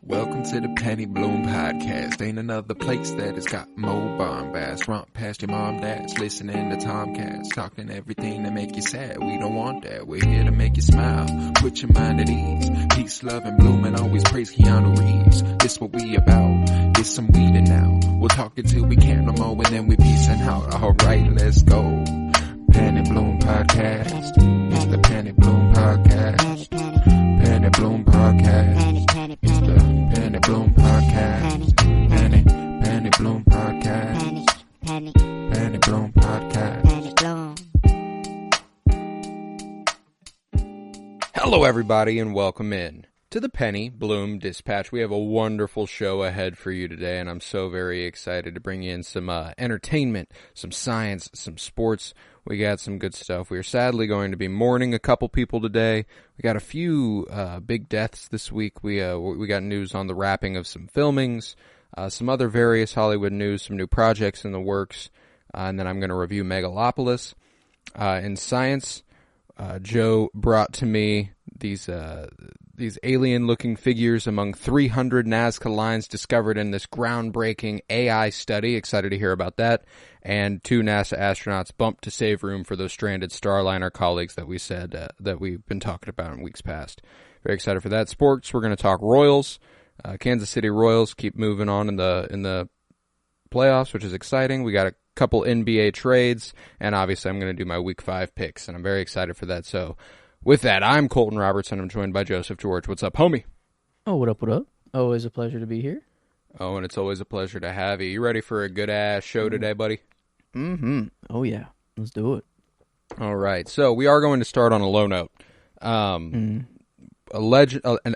Welcome to the Penny Bloom Podcast. Ain't another place that has got more bombast. Romp past your mom, dad's listening to Tomcats. Talking everything that make you sad. We don't want that. We're here to make you smile. Put your mind at ease. Peace, love, and bloom, and always praise Keanu Reeves. This what we about. Get some weed and now. We'll talk until we can't no more, and then we peacing out. Alright, let's go. Penny Bloom Podcast. It's the Penny Bloom Podcast. Penny Bloom Podcast. It's the Penny Bloom Podcast. Penny Bloom Podcast. Penny Bloom Podcast. Hello, everybody, and welcome in to the Penny Bloom Dispatch. We have a wonderful show ahead for you today, and I'm so very excited to bring you in some entertainment, some science, some sports. We got some good stuff. We are sadly going to be mourning a couple people today. We got a few big deaths this week. We got news on the wrapping of some filmings, some other various Hollywood news, some new projects in the works, and then I'm going to review Megalopolis. In science, Joe brought to me these alien-looking figures among 300 Nazca lines discovered in this groundbreaking AI study. Excited to hear about that. And 2 NASA astronauts bumped to save room for those stranded Starliner colleagues that we said that we've been talking about in weeks past. Very excited for that. Sports, we're going to talk Royals. Kansas City Royals keep moving on in the playoffs, which is exciting. We got a couple NBA trades, and obviously I'm going to do my Week 5 picks, and I'm very excited for that. So with that, I'm Colton Robertson. I'm joined by Joseph George. What's up, homie? Oh, what up, what up? Always a pleasure to be here. Oh, and it's always a pleasure to have you. You ready for a good-ass show today, buddy? Mm-hmm. Oh, yeah. Let's do it. All right. So we are going to start on a low note. An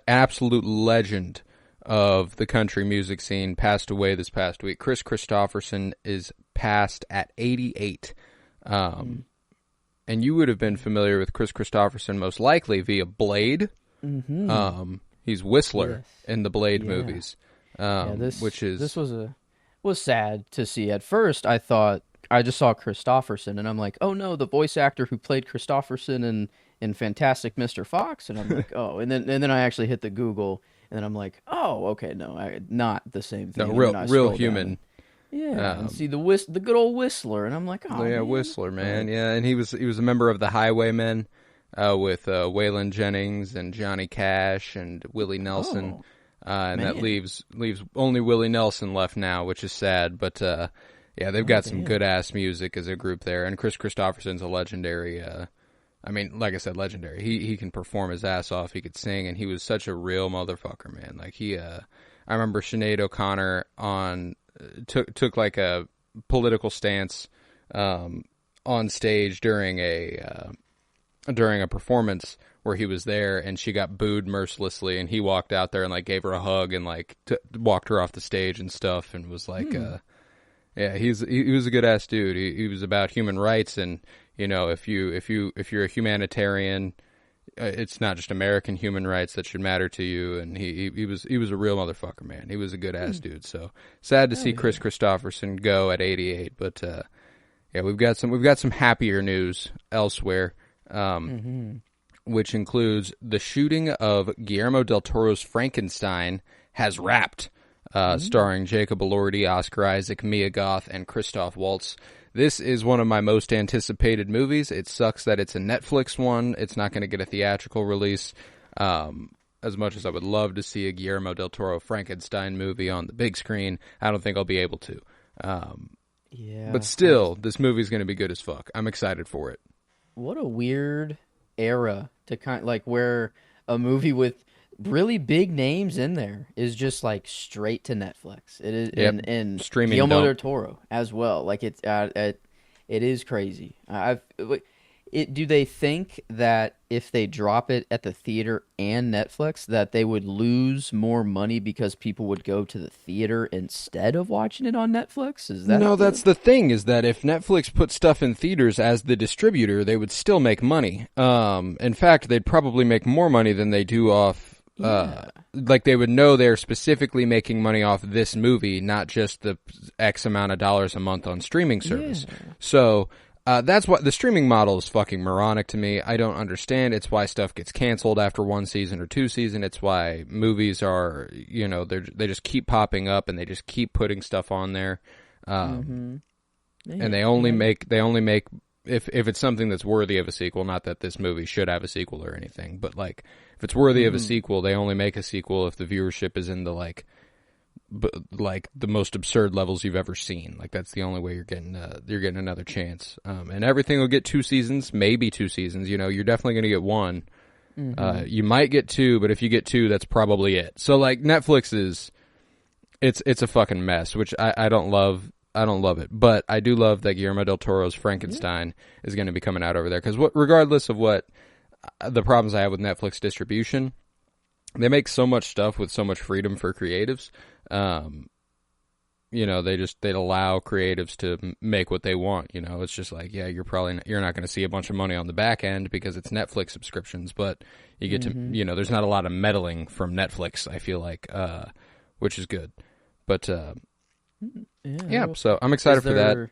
absolute legend of the country music scene passed away this past week. Kris Kristofferson is passed at 88. And you would have been familiar with Kris Kristofferson most likely via Blade. Mm-hmm. He's Whistler in the Blade movies, this was sad to see. At first, I thought I just saw Kristofferson, and I'm like, oh no, the voice actor who played Kristofferson in Fantastic Mr. Fox, and I'm like, oh, and then I actually hit the Google, and then I'm like, oh, okay, no, not the same thing. No, real human. And see the good old Whistler, and I'm like, oh yeah, man. Whistler, man, yeah, and he was a member of the Highwaymen with Waylon Jennings and Johnny Cash and Willie Nelson, and that leaves only Willie Nelson left now, which is sad, but yeah, they've got some good ass music as a group there, and Kris Kristofferson's a legendary. I mean, like I said, legendary. He can perform his ass off. He could sing, and he was such a real motherfucker, man. Like I remember Sinead O'Connor took like a political stance on stage during a performance where he was there, and she got booed mercilessly, and he walked out there and like gave her a hug and like walked her off the stage and stuff, and was like, yeah, he was a good ass dude. He was about human rights, and you know, if you're a humanitarian, it's not just American human rights that should matter to you. And he was a real motherfucker, man. He was a good ass dude. So sad to see Kris Kristofferson go at 88, but yeah, we've got some happier news elsewhere, which includes the shooting of Guillermo del Toro's Frankenstein has wrapped, starring Jacob Elordi, Oscar Isaac, Mia Goth, and Christoph Waltz. This is one of my most anticipated movies. It sucks that it's a Netflix one. It's not going to get a theatrical release. As much as I would love to see a Guillermo del Toro Frankenstein movie on the big screen, I don't think I'll be able to. But still, this movie's going to be good as fuck. I'm excited for it. What a weird era to where a movie with really big names in there is just like straight to Netflix. It is, and streaming Guillermo del Toro as well. Like it is crazy. Do they think that if they drop it at the theater and Netflix, that they would lose more money because people would go to the theater instead of watching it on Netflix? Is that that's the thing, is that if Netflix put stuff in theaters as the distributor, they would still make money. In fact, they'd probably make more money than they do off. Like they would know they're specifically making money off this movie, not just the X amount of dollars a month on streaming service. So That's what the streaming model is fucking moronic to me. I don't understand. It's why stuff gets canceled after 1 season or 2 seasons. It's why movies are, they just keep popping up and they just keep putting stuff on there. And they only make if it's something that's worthy of a sequel. Not that this movie should have a sequel or anything, but like if it's worthy of a sequel, they only make a sequel if the viewership is in the like the most absurd levels you've ever seen. Like that's the only way you're getting another chance. And everything will get 2 seasons, maybe 2 seasons. You're definitely going to get 1. You might get 2, but if you get 2, that's probably it. So like Netflix it's a fucking mess, which I don't love. I don't love it, but I do love that Guillermo del Toro's Frankenstein is going to be coming out over there. Because regardless of what the problems I have with Netflix distribution, they make so much stuff with so much freedom for creatives. They allow creatives to make what they want. It's just like, yeah, you're not going to see a bunch of money on the back end because it's Netflix subscriptions, but you get to, there's not a lot of meddling from Netflix, I feel like, which is good. But, yeah, so I'm excited for that.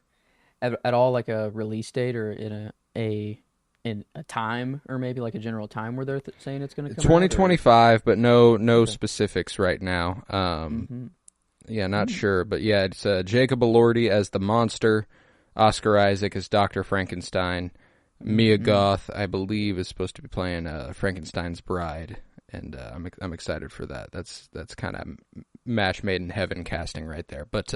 At all like a release date or in a time, or maybe like a general time where they're saying it's going to come 2025, but no specifics right now. Yeah, not sure, but yeah, it's Jacob Elordi as the monster, Oscar Isaac as Dr. Frankenstein, Mia Goth, I believe, is supposed to be playing Frankenstein's bride, and I'm excited for that. That's kind of match made in heaven casting right there. But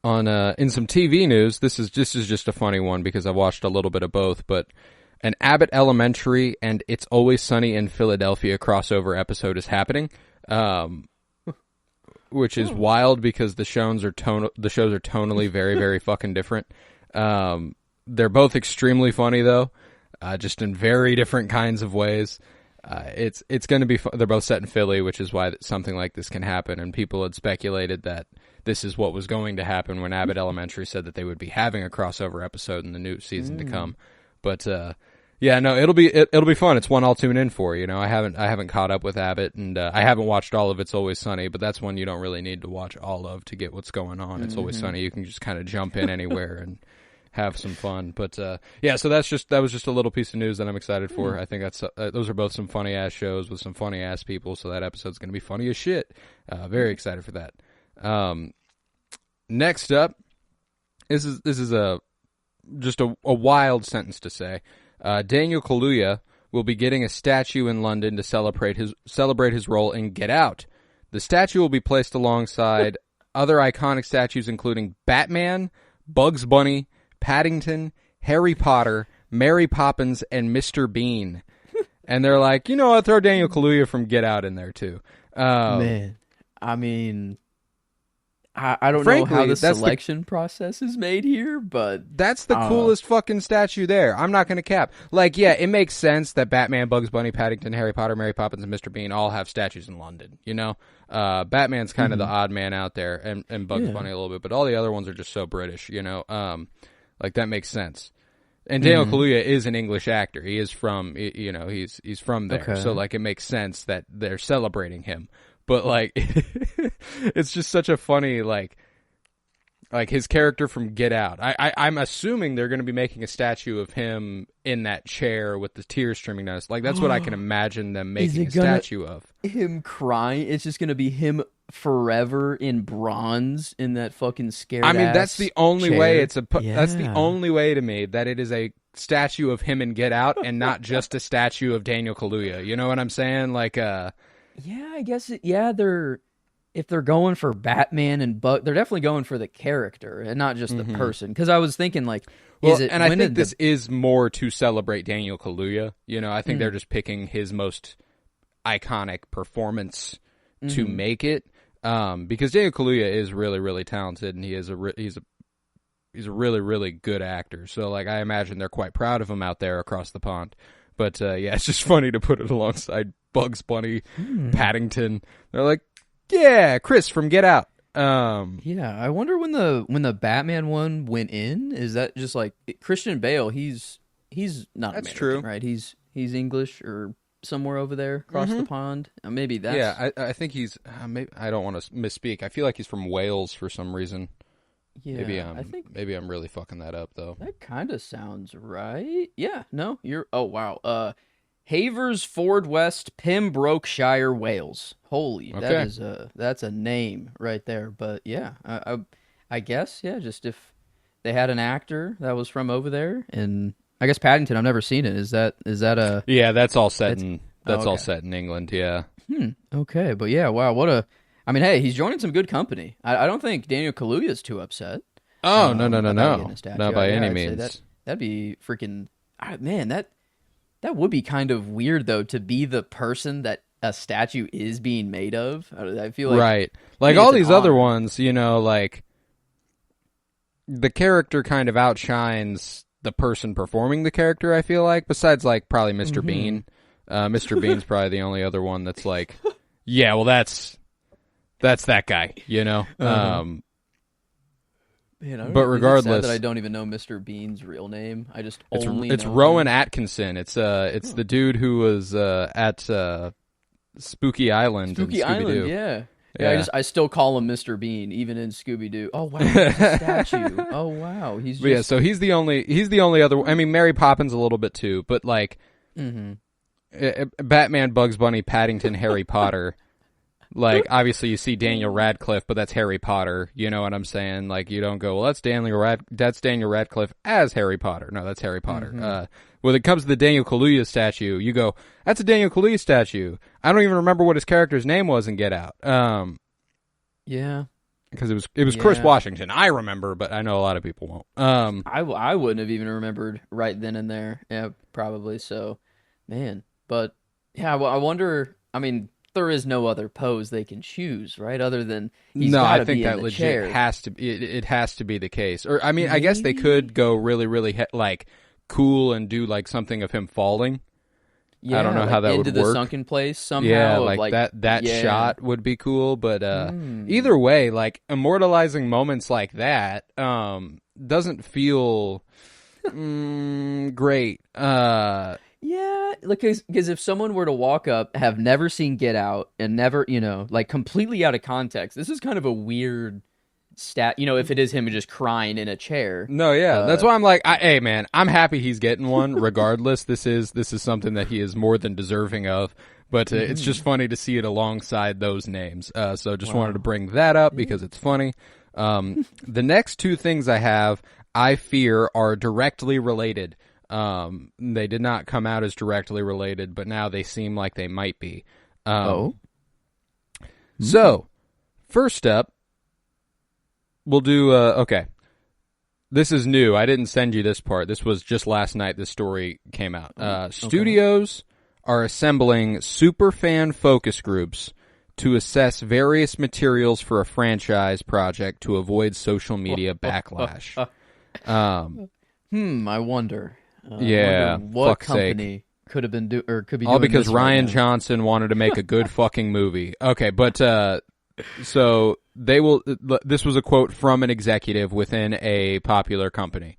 on in some TV news, this is just a funny one because I watched a little bit of both, but an Abbott Elementary and It's Always Sunny in Philadelphia crossover episode is happening, which is wild because the shows are tonally very, very fucking different. They're both extremely funny though, just in very different kinds of ways. It's going to be they're both set in Philly, which is why something like this can happen, and people had speculated that this is what was going to happen when Abbott Elementary said that they would be having a crossover episode in the new season to come. But yeah, no, it'll be fun. It's one I'll tune in for. I haven't caught up with Abbott, and I haven't watched all of It's Always Sunny, but that's one you don't really need to watch all of to get what's going on. It's Always Sunny. You can just kind of jump in anywhere and have some fun. But yeah, so that was just a little piece of news that I'm excited for. I think those are both some funny ass shows with some funny ass people, so that episode's going to be funny as shit. Very excited for that. Next up, this is just a wild sentence to say. Daniel Kaluuya will be getting a statue in London to celebrate his role in Get Out. The statue will be placed alongside other iconic statues including Batman, Bugs Bunny, Paddington, Harry Potter, Mary Poppins, and Mr. Bean. And they're like, I'll throw Daniel Kaluuya from Get Out in there too. Man, I mean, I don't know how the selection process is made here, but that's the coolest fucking statue there. I'm not going to cap. Like, yeah, it makes sense that Batman, Bugs Bunny, Paddington, Harry Potter, Mary Poppins, and Mr. Bean all have statues in London, Batman's kind of the odd man out there, and Bugs Bunny a little bit, but all the other ones are just so British, like that makes sense. And Daniel Kaluuya is an English actor. He is from, he's from there. Okay. So like it makes sense that they're celebrating him. But like, it's just such a funny, like his character from Get Out. I'm assuming they're going to be making a statue of him in that chair with the tears streaming down. Like that's what I can imagine them making a statue of. Him crying? It's just going to be him forever in bronze in that fucking scared. I mean, that's the only way. That's the only way to me that it is a statue of him in Get Out and not just a statue of Daniel Kaluuya. You know what I'm saying? Like, yeah, I guess. If they're going for Batman and they're definitely going for the character and not just the person. Because I was thinking, like, I think this is more to celebrate Daniel Kaluuya. I think they're just picking his most iconic performance to make it. Because Daniel Kaluuya is really, really talented, and he's a really, really good actor. So, like, I imagine they're quite proud of him out there across the pond. But yeah, it's just funny to put it alongside Bugs Bunny, Paddington. They're like, yeah, Chris from Get Out. Yeah, I wonder when the Batman one went in. Is that just like Christian Bale? He's not that's American, true, right? He's English or somewhere over there across the pond. Maybe that's I think he's. Maybe I don't want to misspeak. I feel like he's from Wales for some reason. Yeah, maybe I'm really fucking that up though. That kind of sounds right. Yeah, no, you're. Oh wow. Havers, Ford West, Pembrokeshire, Wales. Holy, Okay. that's a name right there. But yeah, I guess yeah. Just if they had an actor that was from over there, and I guess Paddington. I've never seen it. Is that a? Yeah, that's all set all set in England. Yeah. Okay, but yeah, wow. I mean, hey, he's joining some good company. I don't think Daniel Kaluuya is too upset. Oh no, not by any I'd say means. That'd be freaking man. That would be kind of weird though to be the person that a statue is being made of. I feel like right, like all these other ones, like the character kind of outshines the person performing the character. I feel like, besides like probably Mr. Bean. Mr. Bean's probably the only other one that's like, yeah, well that's that guy, Man, but regardless, that I don't even know Mr. Bean's real name. I just it's know Rowan him. Atkinson. It's the dude who was at Spooky Island. Spooky in Scooby-Doo. Island, yeah. I still call him Mr. Bean even in Scooby Doo. Oh wow, he's a statue. Oh wow, he's just... yeah. So he's the only other. I mean, Mary Poppins a little bit too, but like, Batman, Bugs Bunny, Paddington, Harry Potter. Like, obviously you see Daniel Radcliffe, but that's Harry Potter. You know what I'm saying? Like, you don't go, well, that's Daniel Radcliffe as Harry Potter. No, that's Harry Potter. When it comes to the Daniel Kaluuya statue, you go, that's a Daniel Kaluuya statue. I don't even remember what his character's name was in Get Out. Yeah. Because it was Chris Washington. I remember, but I know a lot of people won't. I wouldn't have even remembered right then and there. Yeah, probably. So, man. But, yeah, well, I wonder, I mean... there is no other pose they can choose, right? Other than I think that legit chair. Has to be. It has to be the case. Or I mean, maybe? I guess they could go really, really like cool and do like something of him falling. Yeah, I don't know like how that would work. Into the sunken place somehow. Yeah, like that shot would be cool. But either way, like immortalizing moments like that doesn't feel great. Yeah, because if someone were to walk up, have never seen Get Out, and never, like completely out of context, this is kind of a weird stat. If it is him just crying in a chair. No, yeah, that's why I'm like, hey man, I'm happy he's getting one. Regardless, this is something that he is more than deserving of. But it's just funny to see it alongside those names. So just wanted to bring that up because it's funny. The next two things I fear are directly related. They did not come out as directly related, but now they seem like they might be. So, first up, we'll do, okay. This is new. I didn't send you this part. This was just last night this story came out. Studios are assembling superfan focus groups to assess various materials for a franchise project to avoid social media backlash. I wonder. Yeah, what company could have been could be all doing because this Ryan right Johnson wanted to make a good fucking movie. Okay, but so they will. This was a quote from an executive within a popular company.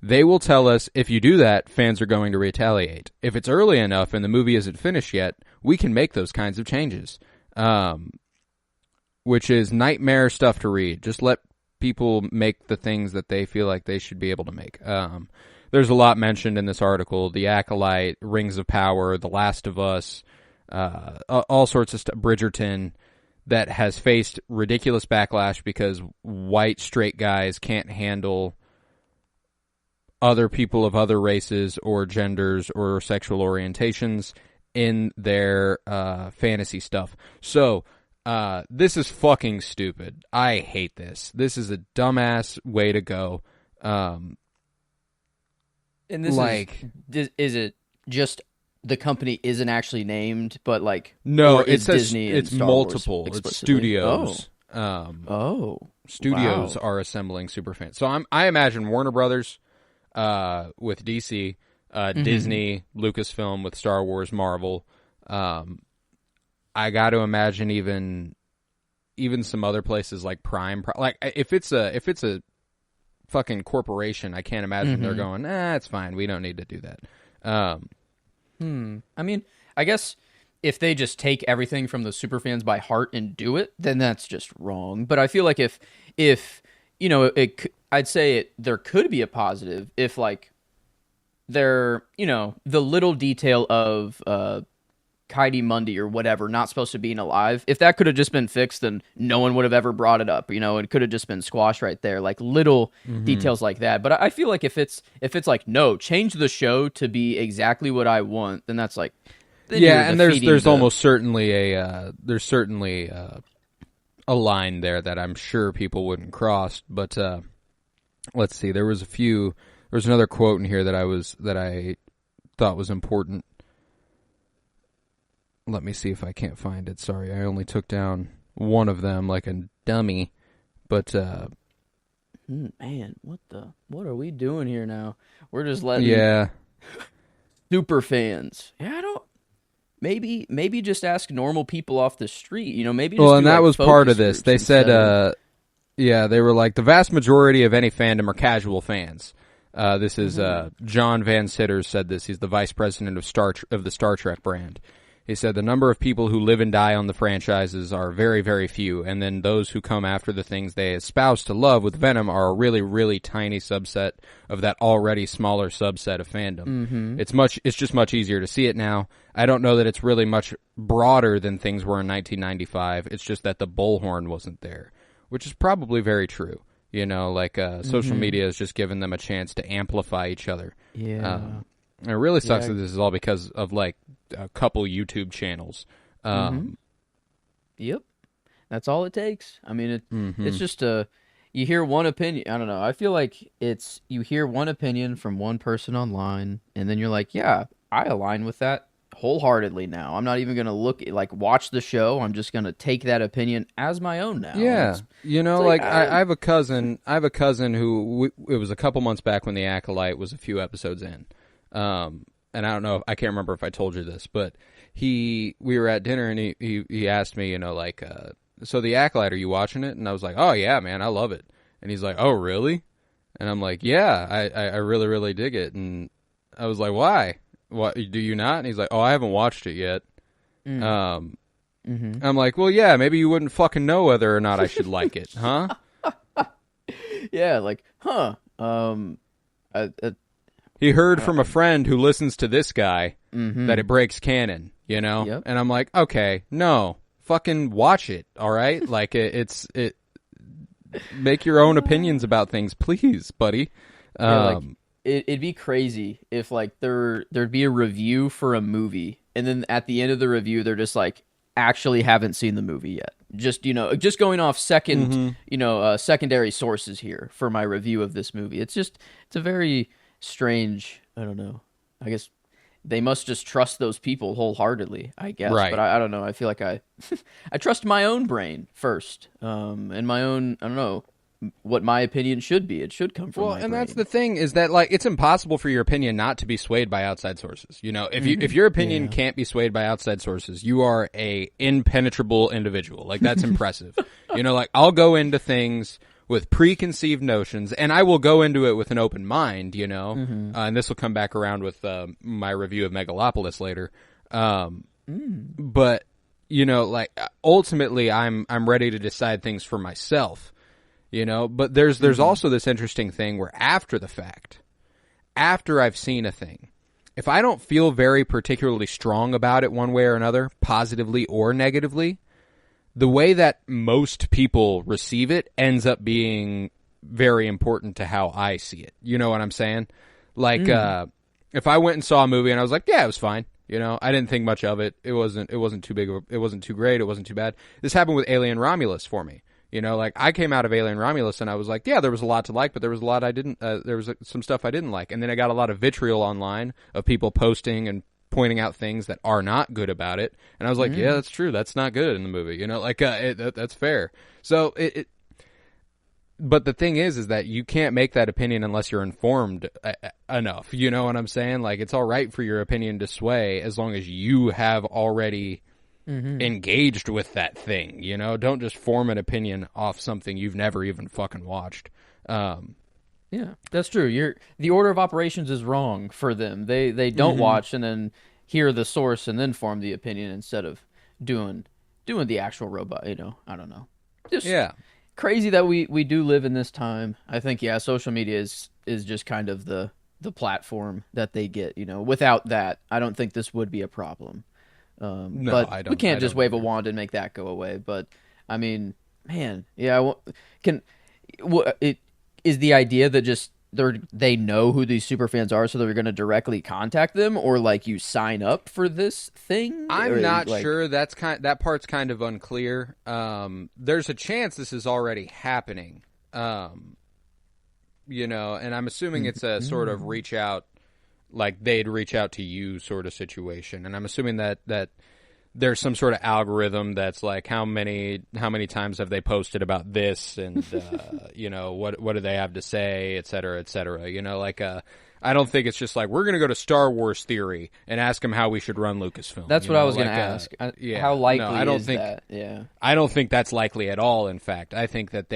They will tell us if you do that, fans are going to retaliate. If it's early enough and the movie isn't finished yet, we can make those kinds of changes. Which is nightmare stuff to read. Just let people make the things that they feel like they should be able to make. There's a lot mentioned in this article: The Acolyte, Rings of Power, The Last of Us, all sorts of stuff. Bridgerton, that has faced ridiculous backlash because white straight guys can't handle other people of other races or genders or sexual orientations in their fantasy stuff. So this is fucking stupid. I hate this. This is a dumbass way to go. And this is it just the company isn't actually named, but like no, it says Disney. It's multiple. It's studios. Studios wow. are assembling superfans. So I imagine Warner Brothers with DC, Disney, Lucasfilm with Star Wars, Marvel. I got to imagine even some other places like Prime. Like if it's a fucking corporation, I can't imagine they're going, it's fine, we don't need to do that. I mean, I guess if they just take everything from the superfans by heart and do it, then that's just wrong. But I feel like if I'd say there could be a positive if like the little detail of Kaidi Mundi or whatever not supposed to be alive. If that could have just been fixed, then no one would have ever brought it up. It could have just been squashed right there. Like little details like that. But I feel like if it's like no, change the show to be exactly what I want, then that's like and there's almost certainly a line there that I'm sure people wouldn't cross. But let's see, there was another quote in here that I thought was important. Let me see if I can't find it. Sorry, I only took down one of them like a dummy. But man, what are we doing here now? We're just letting super fans. Yeah, I don't. Maybe just ask normal people off the street. Maybe. Just and that was part of this. They said, they were like the vast majority of any fandom are casual fans. This is John Van Sitters said this. He's the vice president of the Star Trek brand. He said the number of people who live and die on the franchises are very, very few, and then those who come after the things they espouse to love with Venom are a really, really tiny subset of that already smaller subset of fandom. It's just much easier to see it now. I don't know that it's really much broader than things were in 1995. It's just that the bullhorn wasn't there, which is probably very true. Social media has just given them a chance to amplify each other. Yeah. It really sucks that this is all because of like a couple YouTube channels. Yep, that's all it takes. I mean, it's just you hear one opinion. I don't know. I feel like you hear one opinion from one person online, and then you're like, yeah, I align with that wholeheartody now. I'm not even gonna watch the show. I'm just gonna take that opinion as my own now. Yeah, I have a cousin. Who it was a couple months back when The Acolyte was a few episodes in. And I don't know, I can't remember if I told you this, but we were at dinner and he asked me, so The Acolyte, are you watching it? And I was like, oh yeah, man, I love it. And he's like, oh really? And I'm like, yeah, I really, really dig it. And I was like, why? What, do you not? And he's like, oh, I haven't watched it yet. I'm like, well, yeah, maybe you wouldn't fucking know whether or not I should like it, huh? Yeah, like, huh? He heard from a friend who listens to this guy that it breaks canon, Yep. And I'm like, okay, no, fucking watch it, all right? Like it make your own opinions about things, please, buddy. It'd be crazy if like there'd be a review for a movie, and then at the end of the review, they're just like, actually haven't seen the movie yet. Just going off secondary sources here for my review of this movie. It's a very strange. I don't know. I guess they must just trust those people wholeheartedly, I guess. Right. But I don't know. I feel like I trust my own brain first, and my own. I don't know what my opinion should be. It should come from my brain. That's the thing, is that like it's impossible for your opinion not to be swayed by outside sources. If your opinion can't be swayed by outside sources, you are a impenetrable individual. Like that's impressive. I'll go into things with preconceived notions, and I will go into it with an open mind, and this will come back around with my review of Megalopolis later. But ultimately, I'm ready to decide things for myself, But there's also this interesting thing where after the fact, after I've seen a thing, if I don't feel very particularly strong about it one way or another, positively or negatively, the way that most people receive it ends up being very important to how I see it. You know what I'm saying? Like, if I went and saw a movie and I was like, yeah, it was fine. I didn't think much of it. It wasn't too big. It wasn't too great. It wasn't too bad. This happened with Alien Romulus for me. I came out of Alien Romulus and I was like, yeah, there was a lot to like, but there was a lot I didn't, there was some stuff I didn't like. And then I got a lot of vitriol online of people posting and pointing out things that are not good about it, and I was like, yeah, that's true, that's not good in the movie, that's fair. So but the thing is that you can't make that opinion unless you're informed enough. You know what I'm saying? Like, it's all right for your opinion to sway as long as you have already engaged with that thing. Don't just form an opinion off something you've never even fucking watched. Yeah, that's true. The order of operations is wrong for them. They don't watch and then hear the source and then form the opinion instead of doing the actual robot. I don't know. crazy that we do live in this time. I think social media is just kind of the platform that they get. Without that, I don't think this would be a problem. No, but I don't. We can't just wave either. a wand and make that go away. But I mean, man, it is the idea that just they know who these super fans are, so they're going to directly contact them, or like you sign up for this thing. I'm not sure. That part's kind of unclear. There's a chance this is already happening. And I'm assuming it's a sort of reach out, like they'd reach out to you sort of situation. And I'm assuming that there's some sort of algorithm that's like how many times have they posted about this, and what do they have to say, et cetera, et cetera. I don't think it's just like we're going to go to Star Wars Theory and ask them how we should run Lucasfilm. That's what I was going to ask. How likely is that? Yeah, I don't think that's likely at all. In fact, I think that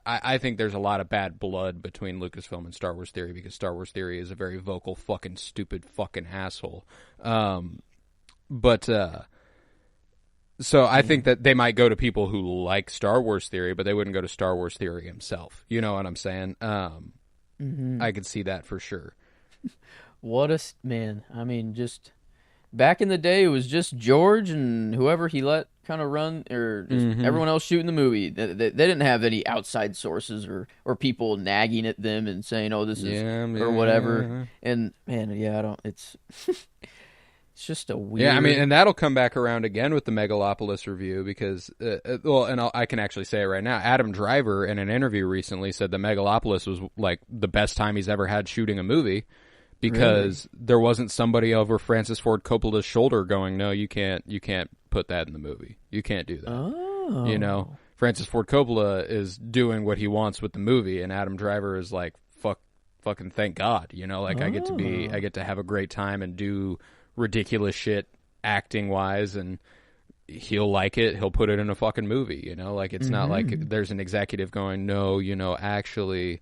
I think there's a lot of bad blood between Lucasfilm and Star Wars Theory, because Star Wars Theory is a very vocal, fucking stupid, fucking asshole. So I think that they might go to people who like Star Wars Theory, but they wouldn't go to Star Wars Theory himself. You know what I'm saying? I could see that for sure. Man. I mean, just back in the day, it was just George and whoever he let kind of run, or just everyone else shooting the movie. They didn't have any outside sources or people nagging at them and saying, "Oh, this is," or whatever. And man, I don't. It's it's just a weird. Yeah, I mean, and that'll come back around again with the Megalopolis review, because, I can actually say it right now. Adam Driver, in an interview recently, said the Megalopolis was like the best time he's ever had shooting a movie, because there wasn't somebody over Francis Ford Coppola's shoulder going, "No, you can't put that in the movie. You can't do that." Oh. Francis Ford Coppola is doing what he wants with the movie, and Adam Driver is like, fucking thank God. I get to have a great time and do ridiculous shit acting wise, and he'll like it. He'll put it in a fucking movie. It's not like there's an executive going, "No, actually,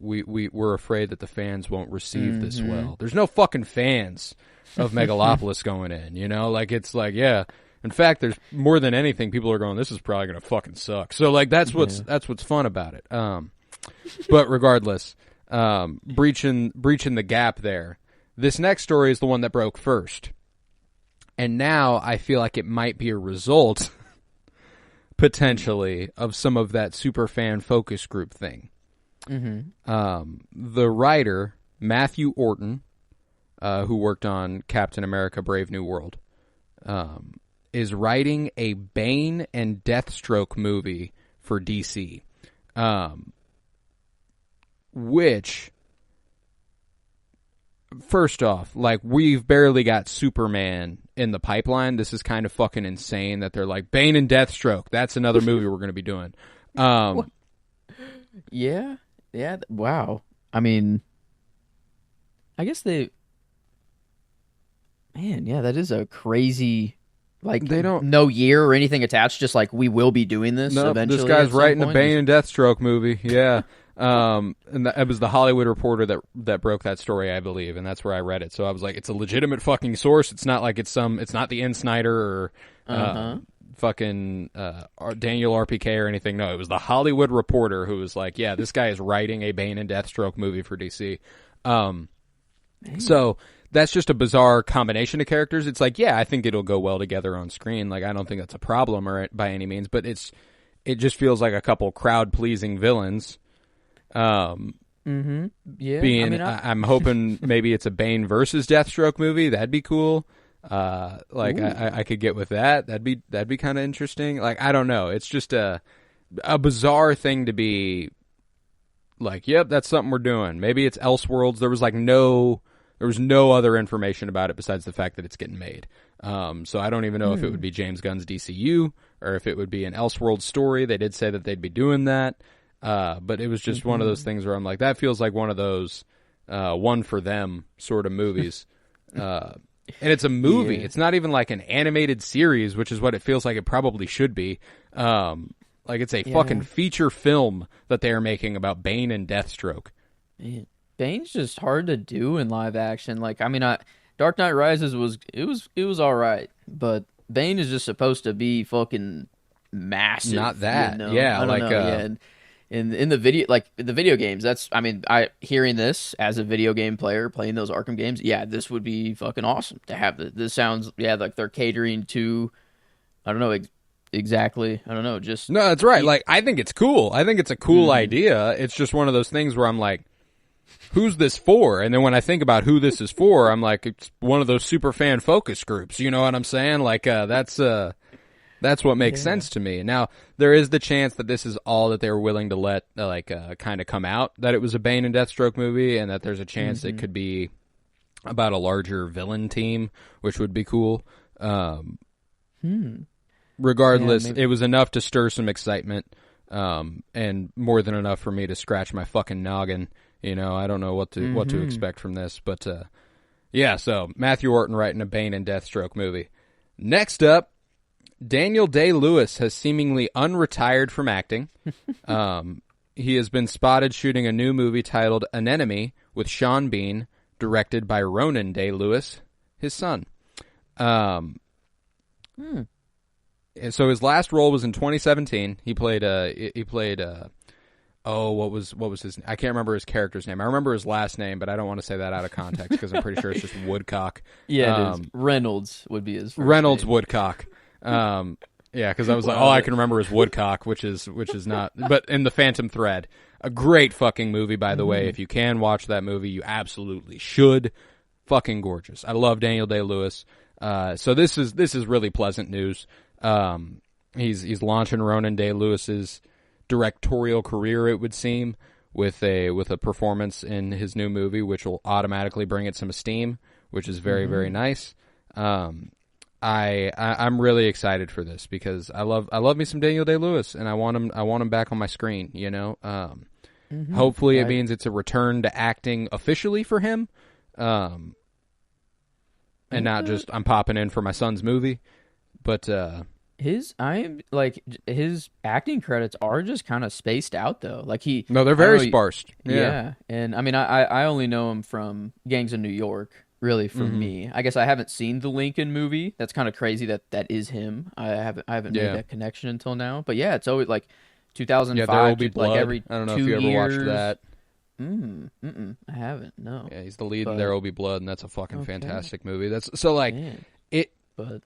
we're afraid that the fans won't receive this well." There's no fucking fans of Megalopolis going in. It's like, yeah. In fact, there's more than anything, people are going, "This is probably gonna fucking suck." So that's what's fun about it. But regardless, breaching the gap there. This next story is the one that broke first. And now I feel like it might be a result, potentially, of some of that super fan focus group thing. The writer, Matthew Orton, who worked on Captain America Brave New World, is writing a Bane and Deathstroke movie for DC. Which... First off, we've barely got Superman in the pipeline. This is kind of fucking insane that they're like, Bane and Deathstroke, that's another movie we're going to be doing. Yeah. Wow. I mean, I guess man, that is a crazy, they don't no year or anything attached. Just we will be doing this eventually. This guy's writing a Bane and Deathstroke movie. Yeah. And it was the Hollywood Reporter that broke that story, I believe, and that's where I read it. So I was like, it's a legitimate fucking source. It's not like it's not the N. Snyder or fucking Daniel RPK or anything. No, it was the Hollywood Reporter who was like, yeah, this guy is writing a Bane and Deathstroke movie for DC. So that's just a bizarre combination of characters. It's like, yeah, I think it'll go well together on screen. I don't think that's a problem by any means, but it just feels like a couple crowd-pleasing villains. Yeah. I'm hoping maybe it's a Bane versus Deathstroke movie. That'd be cool. I could get with that. That'd be kind of interesting. I don't know. It's just a bizarre thing to be like, yep, that's something we're doing. Maybe it's Elseworlds. There was no other information about it besides the fact that it's getting made. So I don't even know if it would be James Gunn's DCU or if it would be an Elseworlds story. They did say that they'd be doing that. But it was just one of those things where I'm like, that feels like one of those one for them sort of movies. And it's a movie. Yeah. It's not even like an animated series, which is what it feels like it probably should be. It's a fucking feature film that they are making about Bane and Deathstroke. Man, Bane's just hard to do in live action. Dark Knight Rises was all right, but Bane is just supposed to be fucking massive. Not that. You know? Yeah, I don't know. Yeah. And in the video games, hearing this as a video game player playing those Arkham games, yeah, this would be fucking awesome to have. This sounds, yeah, like they're catering to, I don't know exactly. I don't know. Just no, that's right. Like, I think it's cool. I think it's a cool idea. It's just one of those things where I'm like, who's this for? And then when I think about who this is for, I'm like, it's one of those super fan focus groups. You know what I'm saying? Like, that's what makes sense to me. Now, there is the chance that this is all that they were willing to let, kind of come out, that it was a Bane and Deathstroke movie, and that there's a chance it could be about a larger villain team, which would be cool. Regardless, it was enough to stir some excitement, and more than enough for me to scratch my fucking noggin. You know, I don't know what to expect from this, but yeah. So Matthew Orton writing a Bane and Deathstroke movie. Next up, Daniel Day-Lewis has seemingly unretired from acting. He has been spotted shooting a new movie titled Anenome with Sean Bean, directed by Ronan Day-Lewis, his son. And so his last role was in 2017. He played what was his? I can't remember his character's name. I remember his last name, but I don't want to say that out of context because I'm pretty sure it's just Woodcock. Yeah, it is. Reynolds would be his first Reynolds name. Woodcock. Yeah, because I was like, all I can remember is Woodcock, which is not. But in The Phantom Thread, a great fucking movie, by the way. If you can watch that movie, you absolutely should. Fucking gorgeous. I love Daniel Day-Lewis. So this is really pleasant news. He's launching Ronan Day-Lewis's directorial career, it would seem, with a performance in his new movie, which will automatically bring it some esteem, which is very, very nice. I'm really excited for this because I love me some Daniel Day-Lewis, and I want him back on my screen. You know, hopefully it means it's a return to acting officially for him, and not just I'm popping in for my son's movie, but. His acting credits are just kind of spaced out though. Like they're very sparse. Yeah, and I mean, I only know him from Gangs of New York. Really, for me, I guess I haven't seen the Lincoln movie. That's kind of crazy that is him. I haven't made that connection until now. But yeah, it's always like 2005. Yeah, There Will Be Blood. Like every I don't know 2 if you ever years. watched that. I haven't. No. Yeah, he's the lead in There Will Be Blood, and that's a fucking fantastic movie. That's so like it. But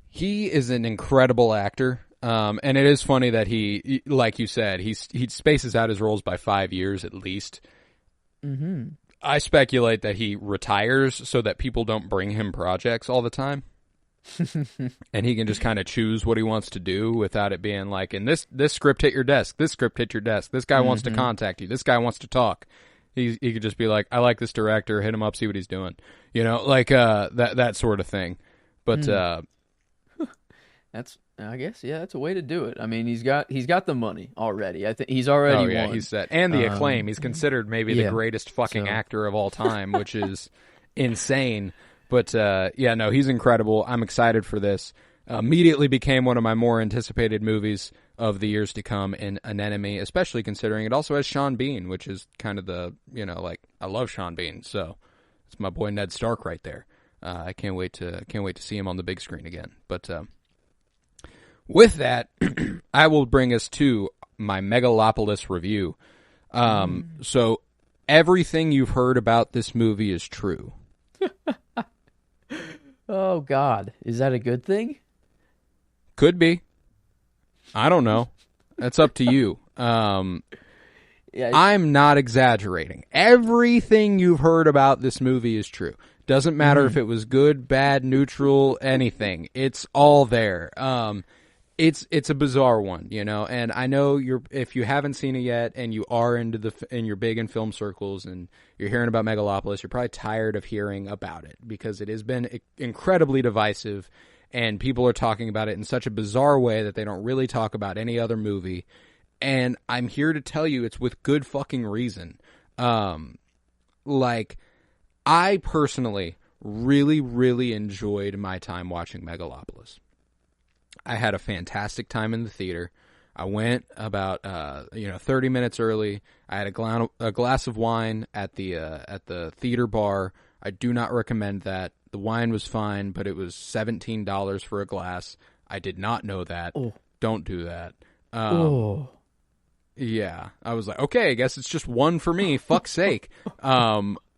he is an incredible actor, and it is funny that he, like you said, he spaces out his roles by 5 years at least. I speculate that he retires so that people don't bring him projects all the time, and he can just kind of choose what he wants to do without it being like, and this script hit your desk, this script hit your desk, this guy wants to contact you, this guy wants to talk. He could just be like, I like this director, hit him up, see what he's doing, you know, like that sort of thing. But that's, I guess, that's a way to do it. I mean, he's got the money already. I think he's already won. He's set, and the acclaim. He's considered maybe the greatest fucking actor of all time, which is insane. But he's incredible. I'm excited for this. Immediately became one of my more anticipated movies of the years to come in Anenome, especially considering it also has Sean Bean, which is kind of the, you know, like, I love Sean Bean, so it's my boy Ned Stark right there. I can't wait to see him on the big screen again. But with that, I will bring us to my Megalopolis review. So everything you've heard about this movie is true. Oh, God. Is that a good thing? Could be. I don't know. That's up to you. I'm not exaggerating. Everything you've heard about this movie is true. Doesn't matter if it was good, bad, neutral, anything. It's all there. It's a bizarre one, you know, and I know if you haven't seen it yet and you are and you're big in film circles and you're hearing about Megalopolis, you're probably tired of hearing about it because it has been incredibly divisive and people are talking about it in such a bizarre way that they don't really talk about any other movie. And I'm here to tell you it's with good fucking reason. Like, I personally really, really enjoyed my time watching Megalopolis. I had a fantastic time in the theater. I went about 30 minutes early. I had a glass of wine at the theater bar. I do not recommend that. The wine was fine, but it was $17 for a glass. I did not know that. Oh. Don't do that. Oh. Yeah, I was like, okay, I guess it's just one for me. Fuck's sake.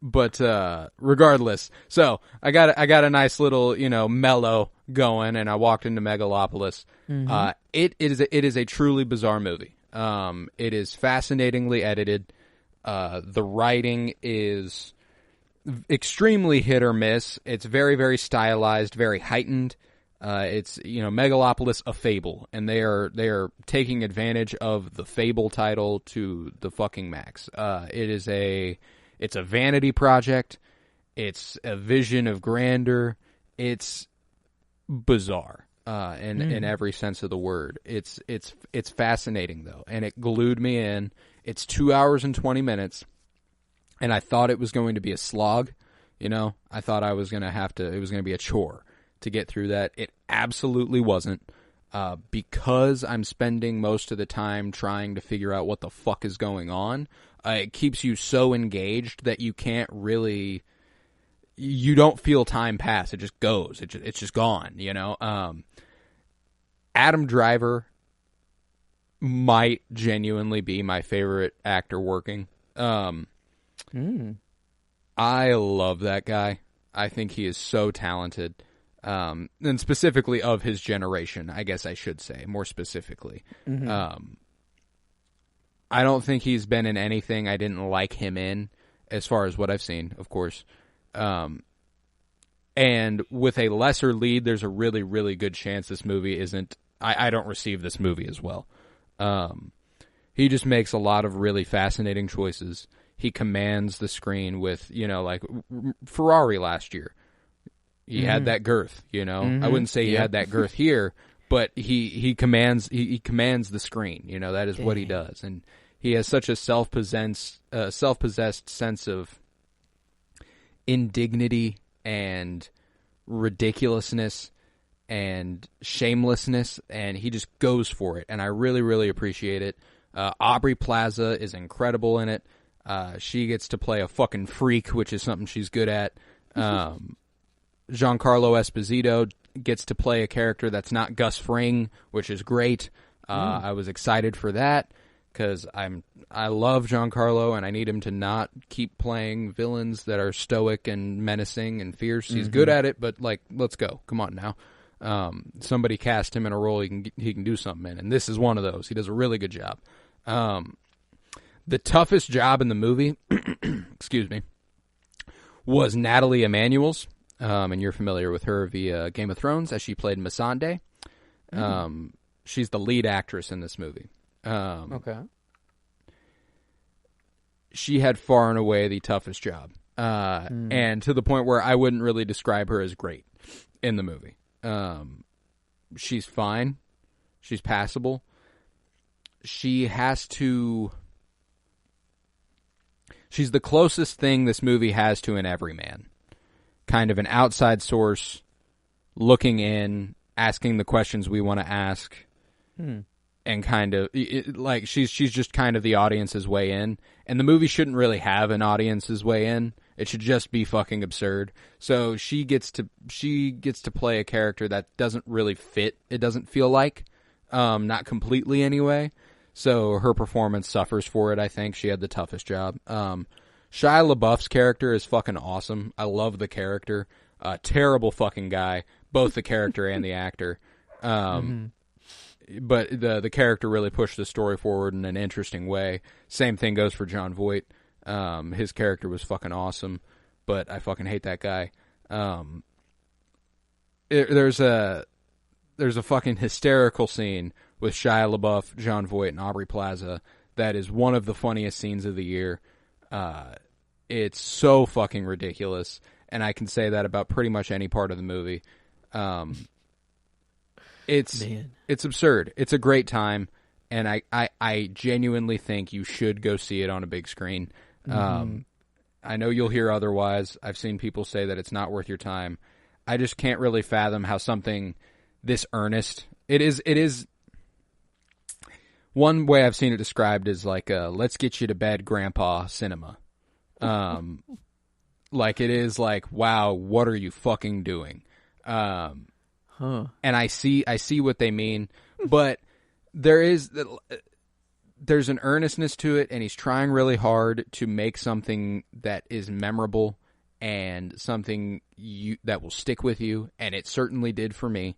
But regardless, so I got a nice little, mellow going, and I walked into Megalopolis. Mm-hmm. It is a truly bizarre movie. It is fascinatingly edited. The writing is extremely hit or miss. It's very, very stylized, very heightened. It's Megalopolis, a fable, and they are taking advantage of the fable title to the fucking max. It's a vanity project. It's a vision of grandeur. It's bizarre in every sense of the word. It's fascinating though, and it glued me in. It's 2 hours and 20 minutes, and I thought it was going to be a slog. I thought I was going to it was going to be a chore to get through that. It absolutely wasn't, because I'm spending most of the time trying to figure out what the fuck is going on. It keeps you so engaged that you don't feel time pass. It just goes. It's just gone, Adam Driver might genuinely be my favorite actor working. I love that guy. I think he is so talented. And specifically of his generation, I guess I should say, more specifically. Mm-hmm. I don't think he's been in anything I didn't like him in, as far as what I've seen, of course. And with a lesser lead, there's a really, really good chance this movie isn't... I don't receive this movie as well. He just makes a lot of really fascinating choices. He commands the screen with, like Ferrari last year. He had that girth, I wouldn't say he had that girth here, but he commands the screen. That is what he does, and he has such a self-possessed sense of indignity and ridiculousness and shamelessness, and he just goes for it, and I really, really appreciate it. Aubrey Plaza is incredible in it. She gets to play a fucking freak, which is something she's good at. Giancarlo Esposito gets to play a character that's not Gus Fring, which is great. I was excited for that because I love Giancarlo, and I need him to not keep playing villains that are stoic and menacing and fierce. He's good at it, but let's go. Come on now. Somebody cast him in a role he can do something in, and this is one of those. He does a really good job. The toughest job in the movie, excuse me, was Natalie Emanuel's. And you're familiar with her via Game of Thrones, as she played Missandei. She's the lead actress in this movie. Okay. She had far and away the toughest job. And to the point where I wouldn't really describe her as great in the movie. She's fine. She's passable. She's the closest thing this movie has to an everyman. Kind of an outside source, looking in, asking the questions we want to ask, and kind of she's just kind of the audience's way in. And the movie shouldn't really have an audience's way in. It should just be fucking absurd. So she gets to play a character that doesn't really fit. It doesn't feel like, not completely anyway. So her performance suffers for it. I think she had the toughest job. Shia LaBeouf's character is fucking awesome. I love the character. Terrible fucking guy, both the character and the actor. But the character really pushed the story forward in an interesting way. Same thing goes for Jon Voight. His character was fucking awesome, but I fucking hate that guy. There's a fucking hysterical scene with Shia LaBeouf, Jon Voight, and Aubrey Plaza that is one of the funniest scenes of the year. It's so fucking ridiculous, and I can say that about pretty much any part of the movie. It's absurd. It's a great time, and I genuinely think you should go see it on a big screen. I know you'll hear otherwise. I've seen people say that it's not worth your time. I just can't really fathom how something this earnest... It is... One way I've seen it described is like a let's get you to bed grandpa cinema. It is like, wow, what are you fucking doing? Huh. And I see what they mean, but there's an earnestness to it, and he's trying really hard to make something that is memorable and something that will stick with you, and it certainly did for me.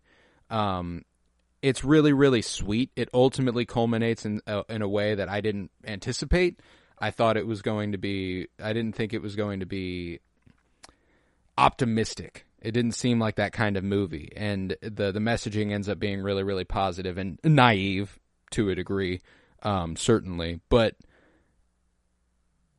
It's really, really sweet. It ultimately culminates in a way that I didn't anticipate. I thought it was going to be. I didn't think it was going to be optimistic. It didn't seem like that kind of movie, and the messaging ends up being really, really positive and naive to a degree, certainly. But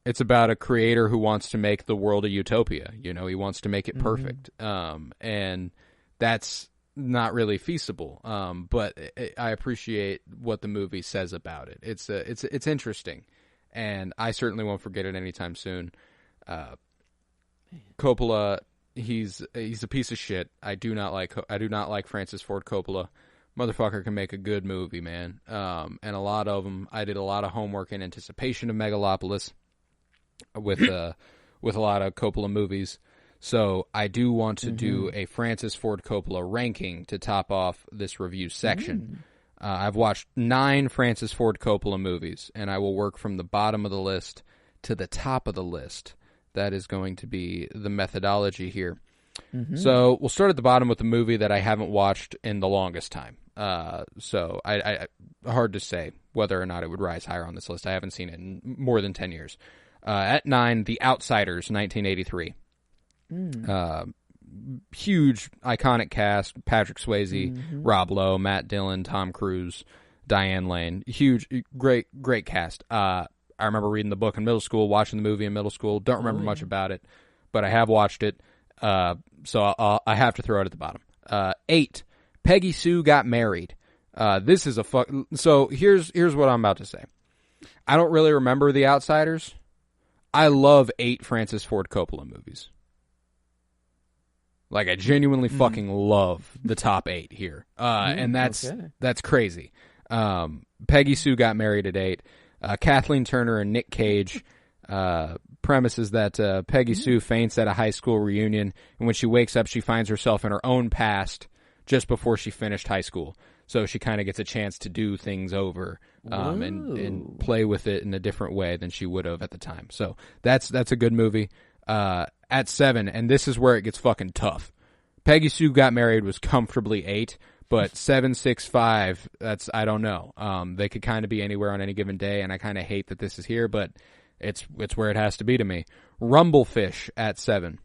it's about a creator who wants to make the world a utopia. You know, he wants to make it perfect, and that's not really feasible. But I appreciate what the movie says about it. It's interesting, and I certainly won't forget it anytime soon. Coppola. He's a piece of shit. I do not like Francis Ford Coppola. Motherfucker can make a good movie, man. And a lot of them. I did a lot of homework in anticipation of Megalopolis with a lot of Coppola movies. So I do want to do a Francis Ford Coppola ranking to top off this review section. I've watched 9 Francis Ford Coppola movies, and I will work from the bottom of the list to the top of the list. That is going to be the methodology here. So we'll start at the bottom with the movie that I haven't watched in the longest time. So I hard to say whether or not it would rise higher on this list. I haven't seen it in more than 10 years. At 9, The Outsiders, 1983. Huge, iconic cast. Patrick Swayze, Rob Lowe, Matt Dillon, Tom Cruise, Diane Lane. Huge, great cast. I remember reading the book in middle school, watching the movie in middle school. Don't remember much about it, but I have watched it, so I have to throw it at the bottom. 8, Peggy Sue Got Married. This is So here's what I'm about to say. I don't really remember The Outsiders. I love 8 Francis Ford Coppola movies. Like, I genuinely fucking love the top 8 here, and that's crazy. Peggy Sue Got Married at 8. Kathleen Turner and Nick Cage. Premise is that Peggy Sue faints at a high school reunion, and when she wakes up, she finds herself in her own past just before she finished high school. So she kind of gets a chance to do things over and play with it in a different way than she would have at the time. So that's a good movie. At 7, and this is where it gets fucking tough. Peggy Sue Got Married was comfortably 8. But 7, 6, 5, I don't know. They could kind of be anywhere on any given day, and I kind of hate that this is here, but it's where it has to be to me. Rumblefish at 7.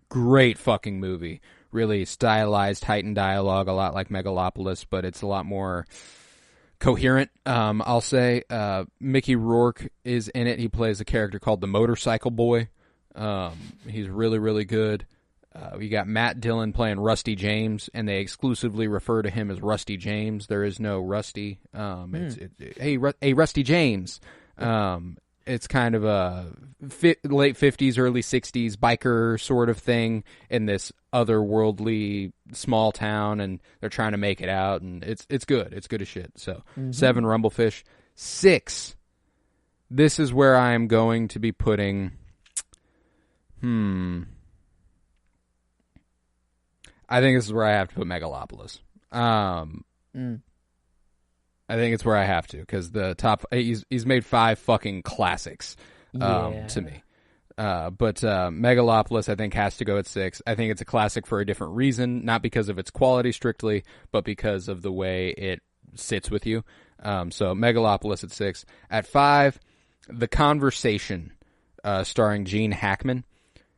Great fucking movie. Really stylized, heightened dialogue, a lot like Megalopolis, but it's a lot more coherent, I'll say. Mickey Rourke is in it. He plays a character called the Motorcycle Boy. He's really, really good. We got Matt Dillon playing Rusty James, and they exclusively refer to him as Rusty James. There is no Rusty. Hey, Rusty James. It's kind of a late 50s, early 60s biker sort of thing in this otherworldly small town, and they're trying to make it out, and it's good. It's good as shit. So 7, Rumblefish. 6, this is where I am going to be putting... I think this is where I have to put Megalopolis. I think it's where I have to, because the top... He's made 5 fucking classics to me. But Megalopolis, I think, has to go at 6. I think it's a classic for a different reason, not because of its quality strictly, but because of the way it sits with you. So Megalopolis at 6. At 5, The Conversation, starring Gene Hackman.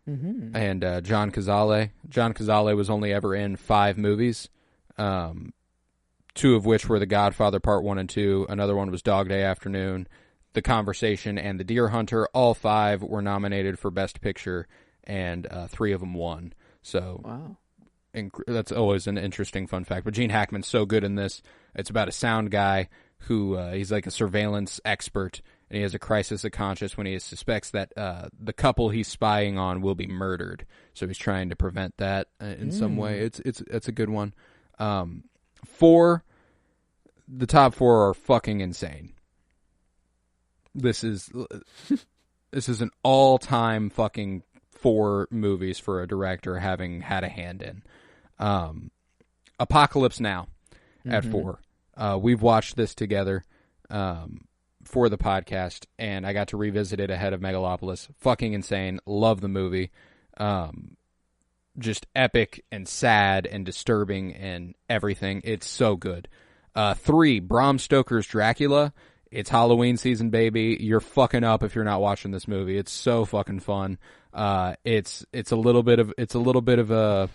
And John Cazale. John Cazale was only ever in 5 movies, 2 of which were The Godfather Part 1 and 2. Another one was Dog Day Afternoon, The Conversation, and The Deer Hunter. All 5 were nominated for Best Picture, and 3 of them won. So wow. That's always an interesting fun fact. But Gene Hackman's so good in this. It's about a sound guy who he's like a surveillance expert, and he has a crisis of conscience when he suspects that the couple he's spying on will be murdered. So he's trying to prevent that in some way. It's a good one. 4, the top 4 are fucking insane. This is an all-time fucking 4 movies for a director having had a hand in. Apocalypse Now at 4. We've watched this together for the podcast, and I got to revisit it ahead of Megalopolis. Fucking insane. Love the movie. Just epic and sad and disturbing and everything. It's so good. 3, Bram Stoker's Dracula. It's Halloween season, baby. You're fucking up if you're not watching this movie. It's so fucking fun. It's a little bit of a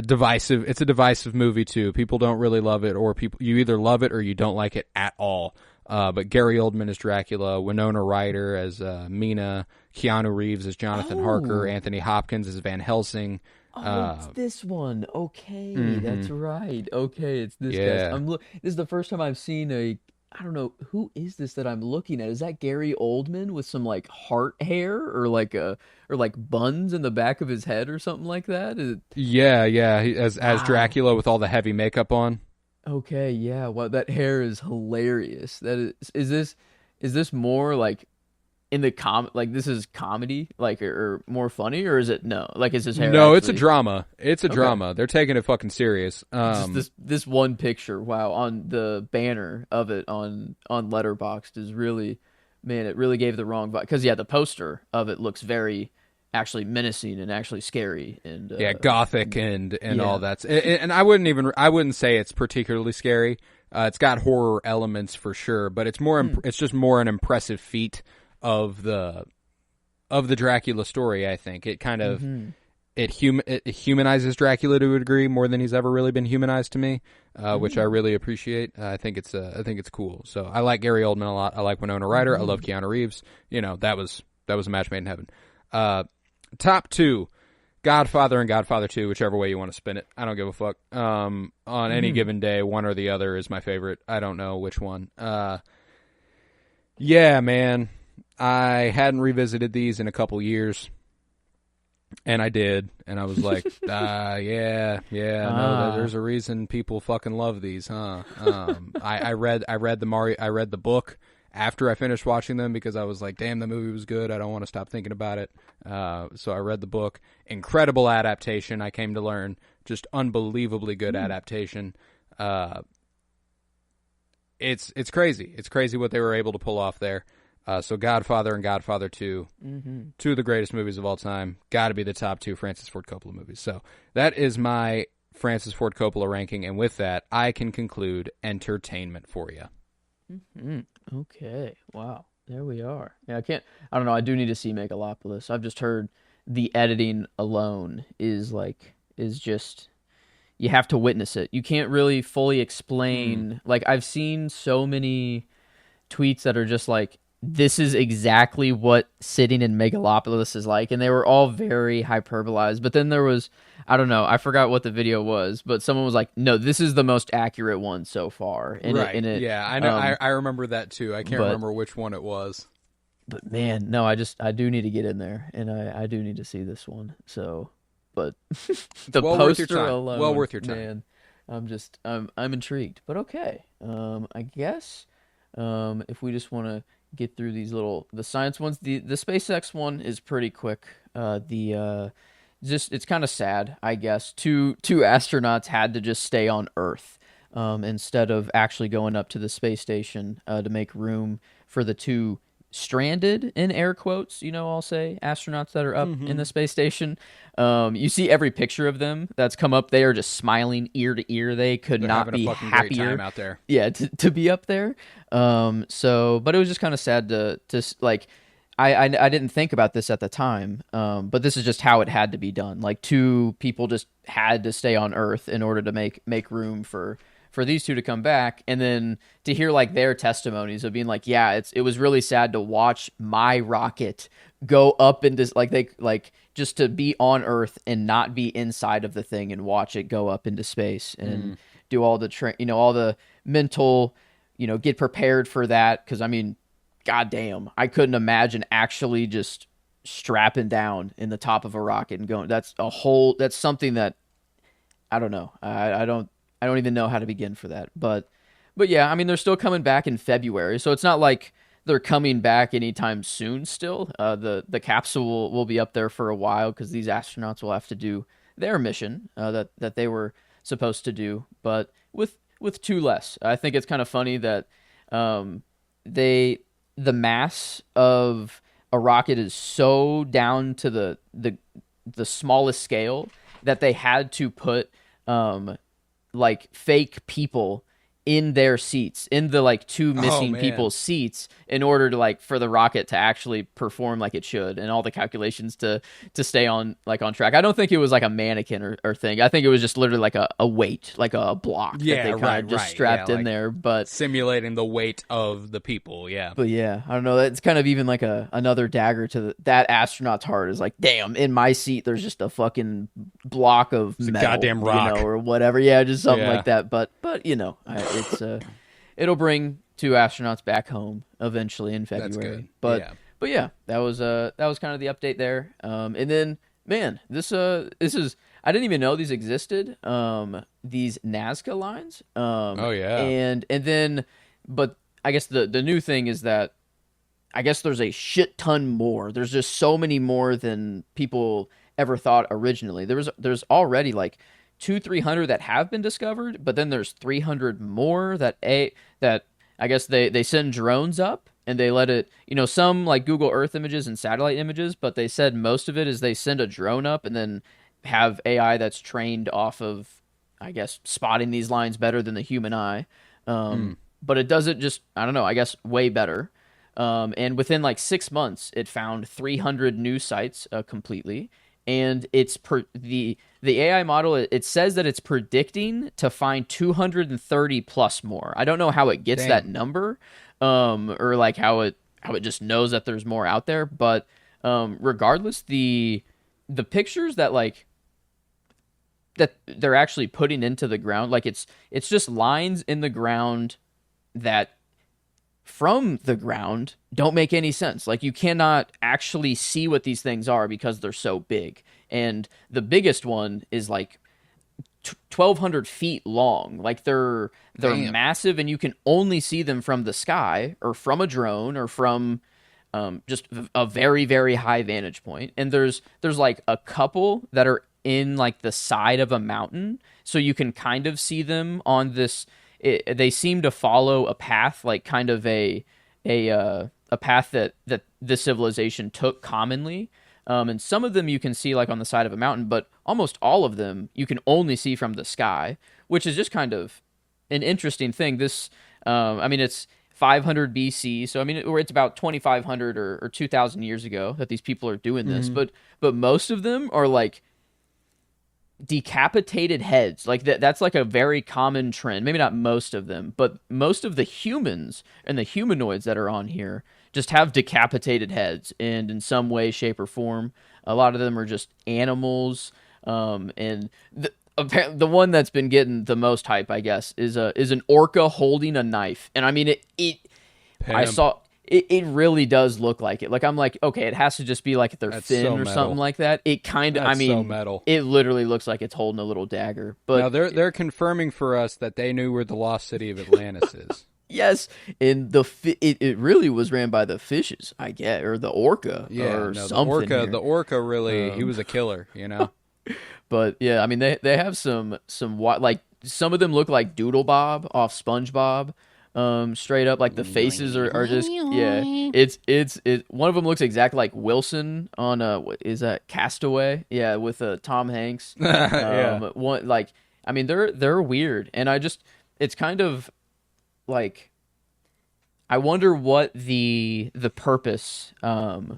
divisive. It's a divisive movie too. People don't really love it, or you either love it or you don't like it at all. But Gary Oldman as Dracula, Winona Ryder as Mina, Keanu Reeves as Jonathan Harker, Anthony Hopkins as Van Helsing. It's this one. Okay, that's right. Okay, it's this guy. This is the first time I've seen I don't know, who is this that I'm looking at? Is that Gary Oldman with some like heart hair or like buns in the back of his head or something like that? Yeah, as Dracula with all the heavy makeup on. Okay, yeah. Well, that hair is hilarious. That is this more like in the like this is comedy, like or more funny, or is it no? Like is his hair? No, it's a drama. It's a drama. They're taking it fucking serious. Just this one picture, wow, on the banner of it on Letterboxd is really, man, it really gave the wrong vibe. Because the poster of it looks very actually menacing and actually scary and gothic and all that. And I wouldn't say it's particularly scary. It's got horror elements for sure, but it's more it's just more an impressive feat of the Dracula story. I think it kind of it humanizes Dracula to a degree more than he's ever really been humanized to me, which I really appreciate. I think it's cool. So I like Gary Oldman a lot. I like Winona Ryder. I love Keanu Reeves. That was a match made in heaven. Top 2, Godfather and Godfather 2, whichever way you want to spin it. I don't give a fuck. On any given day, one or the other is my favorite. I don't know which one. Yeah, man. I hadn't revisited these in a couple years, and I did, and I was like, no, there's a reason people fucking love these, huh? I read the book after I finished watching them because I was like, damn, the movie was good. I don't want to stop thinking about it. So I read the book. Incredible adaptation, I came to learn. Just unbelievably good adaptation. It's crazy. It's crazy what they were able to pull off there. So Godfather and Godfather 2, 2 of the greatest movies of all time. Got to be the top 2 Francis Ford Coppola movies. So that is my Francis Ford Coppola ranking, and with that, I can conclude entertainment for you. Okay, wow, there we are. Yeah, I don't know, I do need to see Megalopolis. I've just heard the editing alone is just, you have to witness it. You can't really fully explain. Like, I've seen so many tweets that are just like, this is exactly what sitting in Megalopolis is like, and they were all very hyperbolized. But then there was, I don't know, I forgot what the video was, but someone was like, no, this is the most accurate one so far. Yeah, I know. I remember that too. I can't remember which one it was. But man, no, I do need to get in there, and I do need to see this one. So, but the poster alone, well worth your time. Man, I'm intrigued. But okay, I guess if we just want to get through the science ones. The SpaceX one is pretty quick. It's kind of sad, I guess. Two astronauts had to just stay on Earth instead of actually going up to the space station to make room for the 2 stranded, in air quotes, I'll say, astronauts that are up in the space station. You see every picture of them that's come up. They are just smiling ear to ear. They're not be happier great time out there. Yeah, to be up there. But it was just kind of sad to like, I didn't think about this at the time, but this is just how it had to be done. Like, 2 people just had to stay on Earth in order to make room for these 2 to come back, and then to hear like their testimonies of being like, yeah, it was really sad to watch my rocket go up into just to be on Earth and not be inside of the thing and watch it go up into space and do all the all the mental, get prepared for that. Because I mean, goddamn, I couldn't imagine actually just strapping down in the top of a rocket and going. That's something that I don't know. I don't even know how to begin for that. But yeah, I mean, they're still coming back in February, so it's not like they're coming back anytime soon still. The capsule will be up there for a while because these astronauts will have to do their mission that they were supposed to do, but with two less. I think it's kind of funny that the mass of a rocket is so down to the smallest scale that they had to put like fake people in their seats, in the like two missing people's seats, in order to like for the rocket to actually perform like it should, and all the calculations to stay on track. I don't think it was like a mannequin or thing. I think it was just literally like a weight, like a block that they kind of just strapped in there, but simulating the weight of the people. But yeah, I don't know. It's kind of even like another dagger to that astronaut's heart. Is like, damn, in my seat there's just a fucking block of metal, a goddamn rock, or whatever. Yeah, just something like that. But it'll bring two astronauts back home eventually in February. But yeah, that was kind of the update there. And then, man, this is, I didn't even know these existed. These Nazca lines. And then, but I guess the new thing is that I guess there's a shit ton more. There's just so many more than people ever thought originally. There's already like 200-300 that have been discovered, but then there's 300 more that I guess they send drones up and they let it, some like Google Earth images and satellite images, but they said most of it is they send a drone up and then have AI that's trained off of, I guess, spotting these lines better than the human eye. But it does it just, I don't know, I guess way better. And within like 6 months, it found 300 new sites completely. And it's the AI model, it says that it's predicting to find 230 plus more. I don't know how it gets that number, or like how it just knows that there's more out there. But regardless, the pictures that like that they're actually putting into the ground, like it's just lines in the ground that from the ground don't make any sense. Like you cannot actually see what these things are because they're so big. And the biggest one is like 1,200 feet long. Like they're massive, and you can only see them from the sky or from a drone or from just a very, very high vantage point. And there's like a couple that are in like the side of a mountain, so you can kind of see them on this. They seem to follow a path, like kind of a path that this civilization took commonly. And some of them you can see like on the side of a mountain, but almost all of them you can only see from the sky, which is just kind of an interesting thing. This, it's 500 BC, so it's about 2,500 or 2,000 years ago that these people are doing this. But most of them are like decapitated heads. Like that's like a very common trend. Maybe not most of them, but most of the humans and the humanoids that are on here just have decapitated heads, and in some way, shape, or form. A lot of them are just animals. And the one that's been getting the most hype, I guess, is an orca holding a knife. And I saw it really does look like it. Like I'm like, okay, it has to just be like their fin or something like that. It kind of, so metal. It literally looks like it's holding a little dagger. But now they're confirming for us that they knew where the lost city of Atlantis is. Yes, and it really was ran by the fishes, I get, or the orca, or something. The orca really, he was a killer, But yeah, they have some like some of them look like Doodle Bob off SpongeBob, straight up. Like the faces are just it's one of them looks exactly like Wilson on what is that, Castaway? Yeah, with Tom Hanks. One like they're weird, and it's kind of like, I wonder what the purpose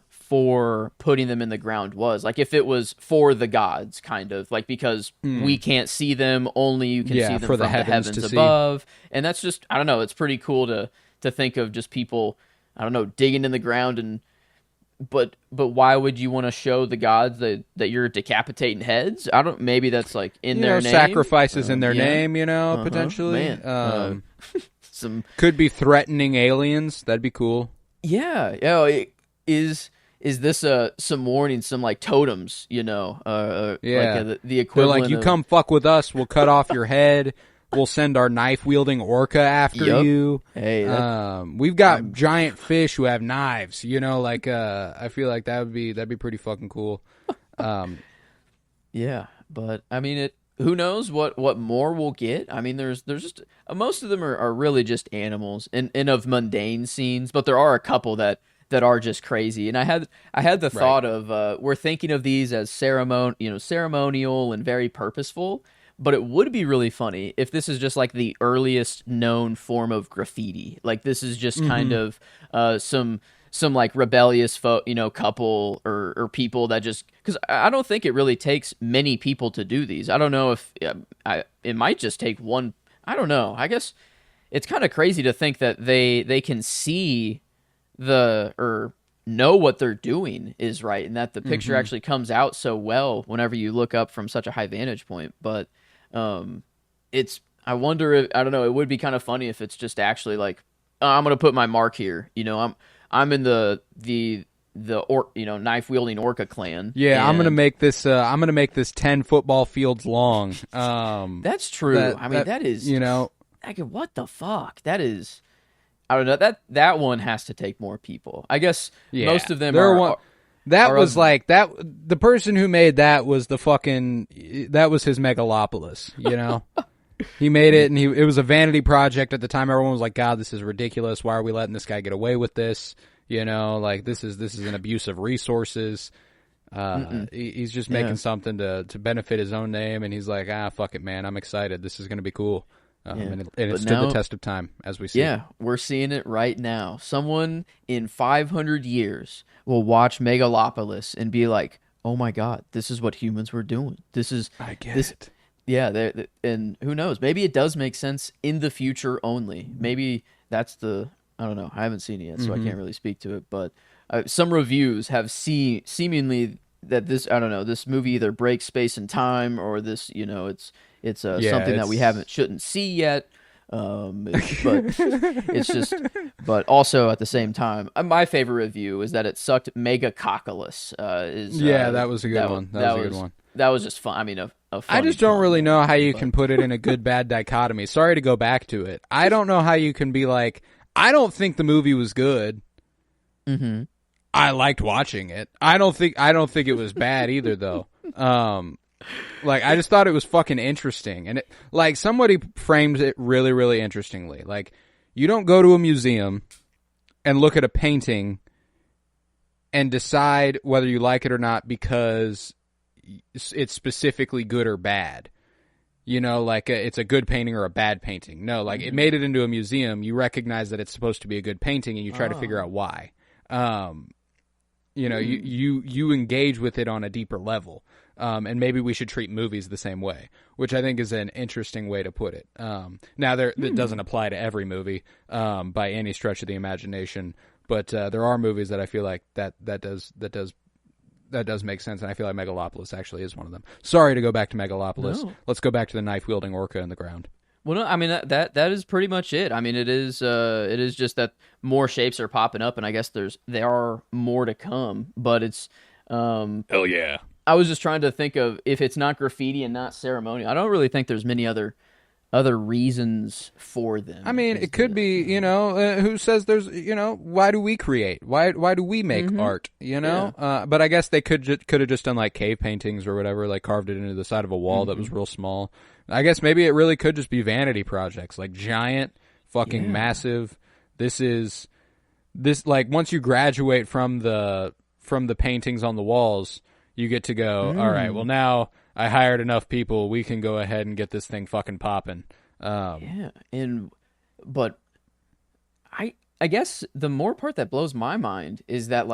for putting them in the ground was. Like if it was for the gods, kind of like, because we can't see them, only you can see them from the heavens above. And that's just, I don't know, it's pretty cool to think of just people, I don't know, digging in the ground. And but why would you want to show the gods that you're decapitating heads? Maybe that's like in their name. Sacrifices in their name, potentially. Man. Could be threatening aliens. That'd be cool. Yeah. Is this some warning, some like totems? Like the equivalent. They're like, you come fuck with us, we'll cut off your head. We'll send our knife-wielding orca after you. Hey, we've got giant fish who have knives. I feel like that'd be pretty fucking cool. Yeah, but who knows what more we'll get? I mean, there's just most of them are really just animals and of mundane scenes, but there are a couple that are just crazy. And I had the thought of we're thinking of these as ceremonial and very purposeful, but it would be really funny if this is just like the earliest known form of graffiti. Like this is just kind of some like rebellious couple or people that just, because I don't think it really takes many people to do these. I don't know if it might just take one. I don't know. I guess it's kind of crazy to think that they can see or know what they're doing is right, and that the picture actually comes out so well whenever you look up from such a high vantage point. But I wonder if, I don't know, it would be kind of funny if it's just actually like, I'm gonna put my mark here. I'm in the knife-wielding orca clan. Yeah, I'm gonna make this 10 football fields long. That's true. That is, what the fuck? That is, I don't know. That one has to take more people. I guess most of them are. The person who made that was his Megalopolis. He made it, and it was a vanity project at the time. Everyone was like, "God, this is ridiculous. Why are we letting this guy get away with this? This is an abuse of resources." He's just making something to benefit his own name, and he's like, fuck it, man. I'm excited. This is going to be cool. And it stood the test of time, as we see. Yeah, we're seeing it right now. Someone in 500 years will watch Megalopolis and be like, "Oh my God, this is what humans were doing. I get it." Yeah, and who knows? Maybe it does make sense in the future only. Maybe that's I don't know. I haven't seen it yet, so I can't really speak to it. But some reviews have seemingly that this movie either breaks space and time, or this, it's something that we shouldn't see yet. But it's just, but also at the same time, my favorite review is that it sucked Megalopolis. That was a good one. That was a good one. That was just fun. I mean, I just don't really know how you can put it in a good-bad dichotomy. Sorry to go back to it. I don't know how you can be like, I don't think the movie was good. Mm-hmm. I liked watching it. I don't think it was bad either, though. I just thought it was fucking interesting, and somebody framed it really, really interestingly. Like, you don't go to a museum and look at a painting and decide whether you like it or not because it's specifically good or bad. It's a good painting or a bad painting. No, it made it into a museum. You recognize that it's supposed to be a good painting, and you try to figure out why. You engage with it on a deeper level. And maybe we should treat movies the same way, which I think is an interesting way to put it. Now, that doesn't apply to every movie by any stretch of the imagination, but there are movies that I feel like that does make sense, and I feel like Megalopolis actually is one of them. Sorry to go back to Megalopolis. No. Let's go back to the knife-wielding orca in the ground. Well, no, I mean that is pretty much it. I mean, it is just that more shapes are popping up, and I guess there are more to come. But it's hell yeah. I was just trying to think of, if it's not graffiti and not ceremonial, I don't really think there's many other reasons for them. I mean, it could be, who says there's, why do we create? Why do we make art? Yeah. But I guess they could have just done like cave paintings or whatever, like carved it into the side of a wall that was real small. I guess maybe it really could just be vanity projects, like giant, fucking massive. Once you graduate from the paintings on the walls, you get to go, all right, well now I hired enough people, we can go ahead and get this thing fucking popping. But I guess the more part that blows my mind is that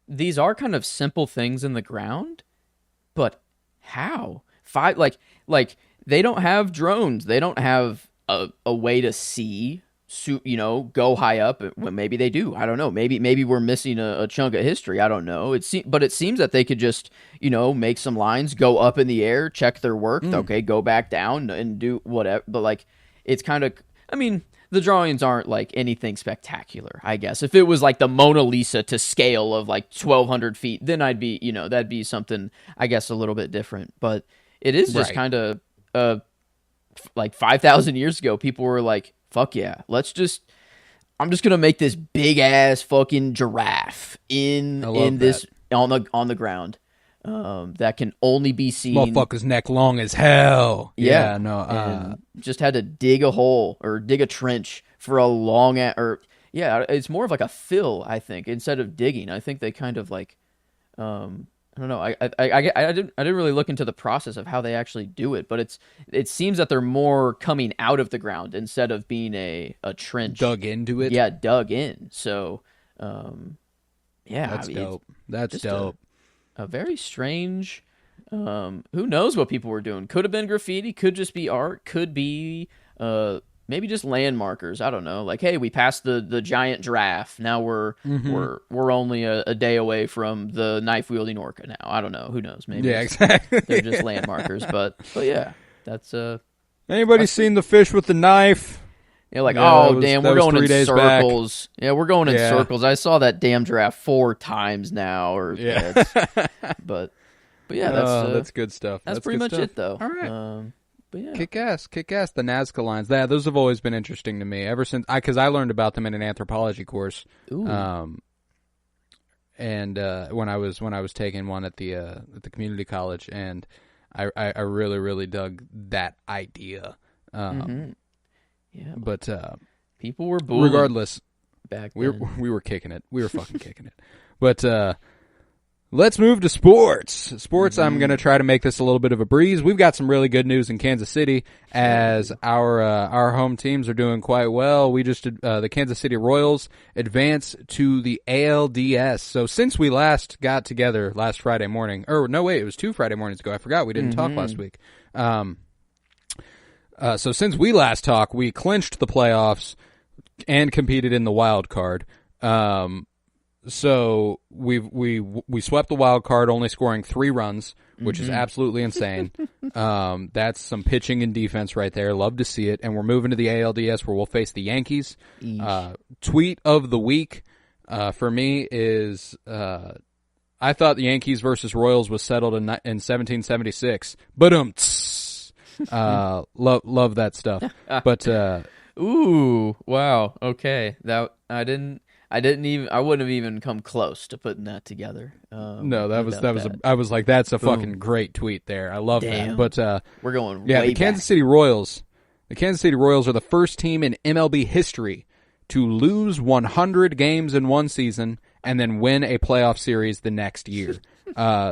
these are kind of simple things in the ground, but how? They don't have drones. They don't have a way to see, go high up. Well, maybe they do. I don't know. Maybe we're missing a chunk of history. I don't know. But it seems that they could just, make some lines, go up in the air, check their work. Okay, go back down and do whatever. But it's kind of, I mean, the drawings aren't anything spectacular, I guess. If it was the Mona Lisa to scale of 1,200 feet, then I'd be, that'd be something, I guess, a little bit different. But it is just kind of, 5,000 years ago, people were like, fuck yeah, I'm just gonna make this big ass fucking giraffe on the ground. that can only be seen. Motherfucker's neck long as hell. Yeah, no. And just had to dig a hole or dig a trench for a long it's more of like a fill, I think, instead of digging. I think they kind of like, I don't know. I didn't really look into the process of how they actually do it, but it seems that they're more coming out of the ground instead of being a trench dug into it. Yeah, dug in. So, that's dope. That's dope. A very strange. Who knows what people were doing? Could have been graffiti. Could just be art. Could be maybe just landmarkers. I don't know. Like, hey, we passed the giant giraffe. Now we're only a day away from the knife-wielding orca. Now I don't know. Who knows? Maybe exactly. They're just landmarkers. But yeah, that's Anybody seen the fish with the knife? Yeah, like, damn, we're going in circles. Back. Yeah, we're going in circles. I saw that damn giraffe 4 times now. But yeah, that's good stuff. That's pretty much it, though. All right. But yeah. Kick ass. The Nazca lines. Those have always been interesting to me ever since because I learned about them in an anthropology course. Ooh. And when I was taking one at the community college, and I really really dug that idea. Yeah, but people were booing. Regardless, back then. we were kicking it. We were fucking kicking it. But let's move to sports. I'm going to try to make this a little bit of a breeze. We've got some really good news in Kansas City as our home teams are doing quite well. We just the Kansas City Royals advance to the ALDS. So since we last got together last Friday morning, or no wait, it was 2 Friday mornings ago. I forgot we didn't talk last week. So since we last talked, we clinched the playoffs and competed in the wild card. So we swept the wild card, only scoring 3 runs, which is absolutely insane. That's some pitching and defense right there. Love to see it. And we're moving to the ALDS where we'll face the Yankees. Tweet of the week for me is I thought the Yankees versus Royals was settled in 1776. Love that stuff. But ooh, wow. Okay. That I wouldn't have even come close to putting that together. No, I was like, that's a fucking great tweet there. I love that. But we're going the Kansas City Royals. The Kansas City Royals are the first team in MLB history to lose 100 games in one season and then win a playoff series the next year.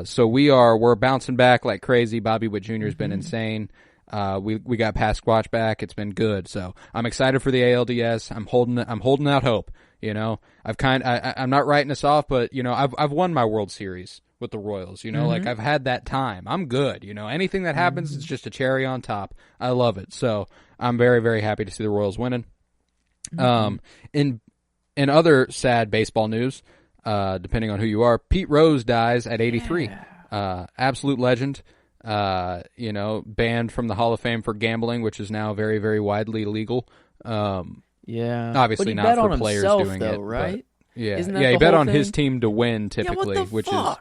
So we're bouncing back like crazy. Bobby Witt Jr. has been insane. We got past Squatch back. It's been good. So I'm excited for the ALDS. I'm holding out hope. You know, I'm not writing us off, but you know, I've won my World Series with the Royals. You know, like I've had that time. I'm good. You know, anything that happens, it's just a cherry on top. I love it. So I'm very, very happy to see the Royals winning. In other sad baseball news, depending on who you are, Pete Rose dies at 83. Absolute legend. You know, banned from the Hall of Fame for gambling, which is now very, very widely legal. Obviously not for players doing it, right? But he bet on his team to win typically, which is. So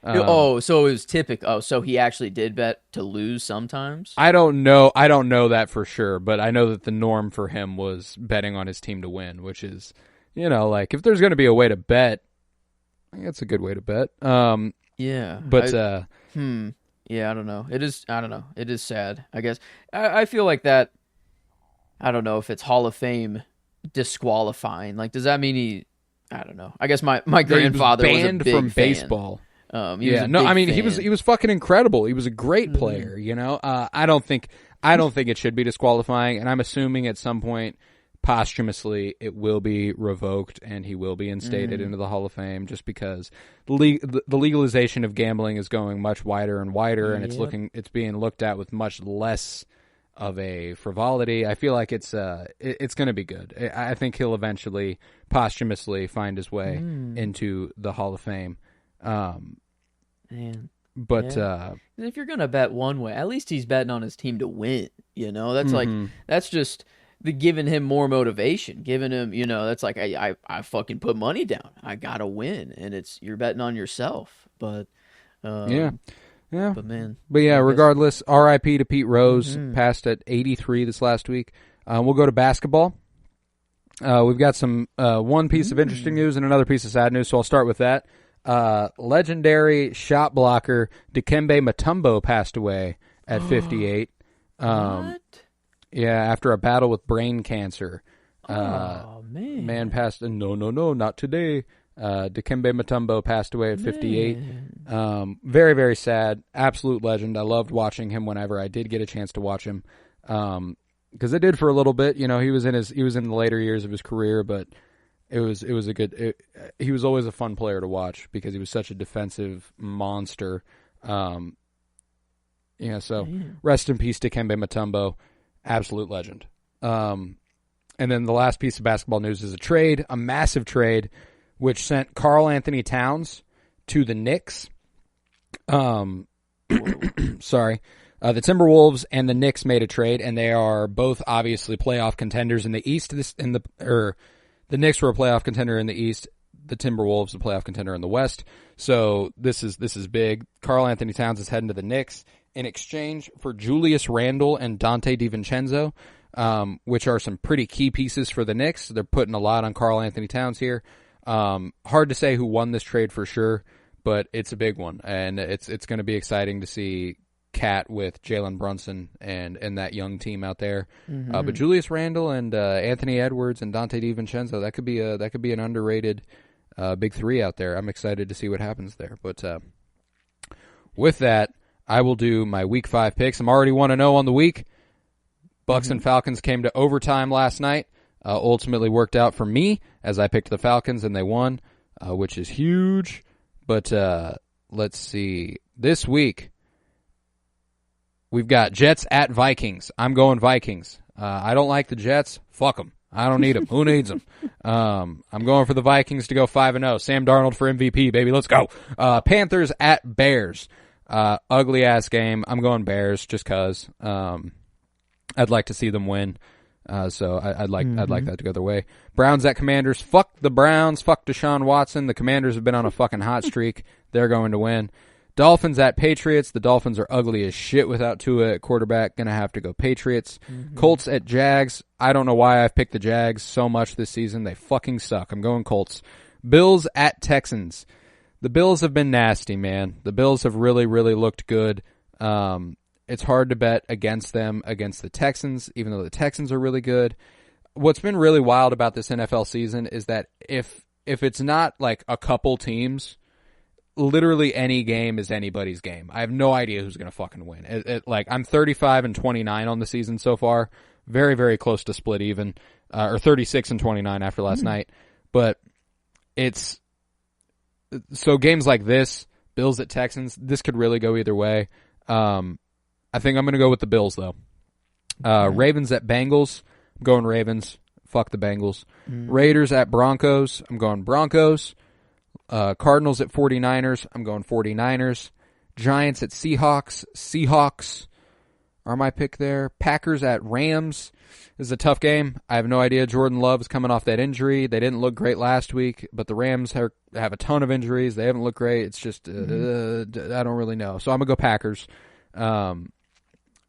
it was typical. Oh, so he actually did bet to lose sometimes? I don't know that for sure, but I know that the norm for him was betting on his team to win, which is, you know, like if there's going to be a way to bet, I think that's a good way to bet. But yeah, I don't know. It is sad, I guess. I feel like that. I don't know if it's Hall of Fame disqualifying. Like, does that mean I don't know. I guess my grandfather was banned a big from fan. baseball. He was fucking incredible. He was a great player. You know, I don't think it should be disqualifying, and I'm assuming at some point posthumously it will be revoked and he will be instated into the Hall of Fame, just because the legalization of gambling is going much wider and wider, and it's being looked at with much less of a frivolity. I feel like it's going to be good. I think he'll eventually posthumously find his way into the Hall of Fame. But if you're gonna bet one way, at least he's betting on his team to win. You know, that's like that's just giving him more motivation, giving him, you know, that's like I fucking put money down. I gotta win, and you're betting on yourself. But but man. But yeah, regardless, R.I.P. to Pete Rose, passed at 83 this last week. We'll go to basketball. We've got some one piece of interesting news and another piece of sad news, so I'll start with that. Legendary shot blocker Dikembe Mutombo passed away at 58. What? Yeah, after a battle with brain cancer. Man. Man passed. No, not today. Dikembe Mutombo passed away at 58. Very, very sad. Absolute legend. I loved watching him whenever I did get a chance to watch him. Because I did for a little bit. You know, he was in the later years of his career, but he was always a fun player to watch because he was such a defensive monster. So rest in peace, Dikembe Mutombo. Absolute legend. And then the last piece of basketball news is a massive trade, which sent Karl Anthony Towns to the Knicks. Sorry. The Timberwolves and the Knicks made a trade, and they are both obviously playoff contenders in the East. The Knicks were a playoff contender in the East. The Timberwolves a playoff contender in the West. So this is big. Karl Anthony Towns is heading to the Knicks in exchange for Julius Randle and Dante DiVincenzo, which are some pretty key pieces for the Knicks. They're putting a lot on Karl Anthony Towns here. Hard to say who won this trade for sure, but it's a big one, and it's going to be exciting to see Cat with Jalen Brunson and that young team out there. But Julius Randle and Anthony Edwards and Dante DiVincenzo, that could be an underrated big three out there. I'm excited to see what happens there. But with that, I will do my Week 5 picks. I'm already 1-0 on the week. Bucks and Falcons came to overtime last night. Ultimately worked out for me as I picked the Falcons and they won, which is huge. But let's see. This week, we've got Jets at Vikings. I'm going Vikings. I don't like the Jets. Fuck them. I don't need them. Who needs them? I'm going for the Vikings to go 5-0. Sam Darnold for MVP, baby. Let's go. Panthers at Bears. Ugly ass game. I'm going Bears just cause. I'd like to see them win. So I'd like that to go their way. Browns at Commanders. Fuck the Browns. Fuck Deshaun Watson. The Commanders have been on a fucking hot streak. They're going to win. Dolphins at Patriots. The Dolphins are ugly as shit without Tua at quarterback. Gonna have to go Patriots. Colts at Jags. I don't know why I've picked the Jags so much this season. They fucking suck. I'm going Colts. Bills at Texans. The Bills have been nasty, man. The Bills have really, really looked good. It's hard to bet against them, against the Texans, even though the Texans are really good. What's been really wild about this NFL season is that if it's not like a couple teams, literally any game is anybody's game. I have no idea who's going to fucking win. I'm 35-29 on the season so far. Very, very close to split even, or 36-29 after last night. But so games like this, Bills at Texans, this could really go either way. I think I'm going to go with the Bills, though. Ravens at Bengals. I'm going Ravens. Fuck the Bengals. Raiders at Broncos. I'm going Broncos. Cardinals at 49ers. I'm going 49ers. Giants at Seahawks. Seahawks are my pick there. Packers at Rams. This is a tough game. I have no idea. Jordan Love's coming off that injury. They didn't look great last week, but the Rams have a ton of injuries. They haven't looked great. It's just, I don't really know. So I'm going to go Packers.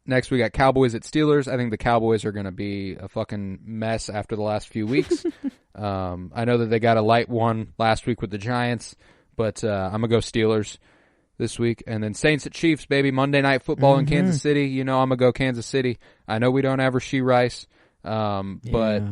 Next, we got Cowboys at Steelers. I think the Cowboys are going to be a fucking mess after the last few weeks. I know that they got a light one last week with the Giants, but I'm going to go Steelers this week. And then Saints at Chiefs, baby. Monday Night Football in Kansas City. You know I'm going to go Kansas City. I know we don't have Rasheed Rice, but,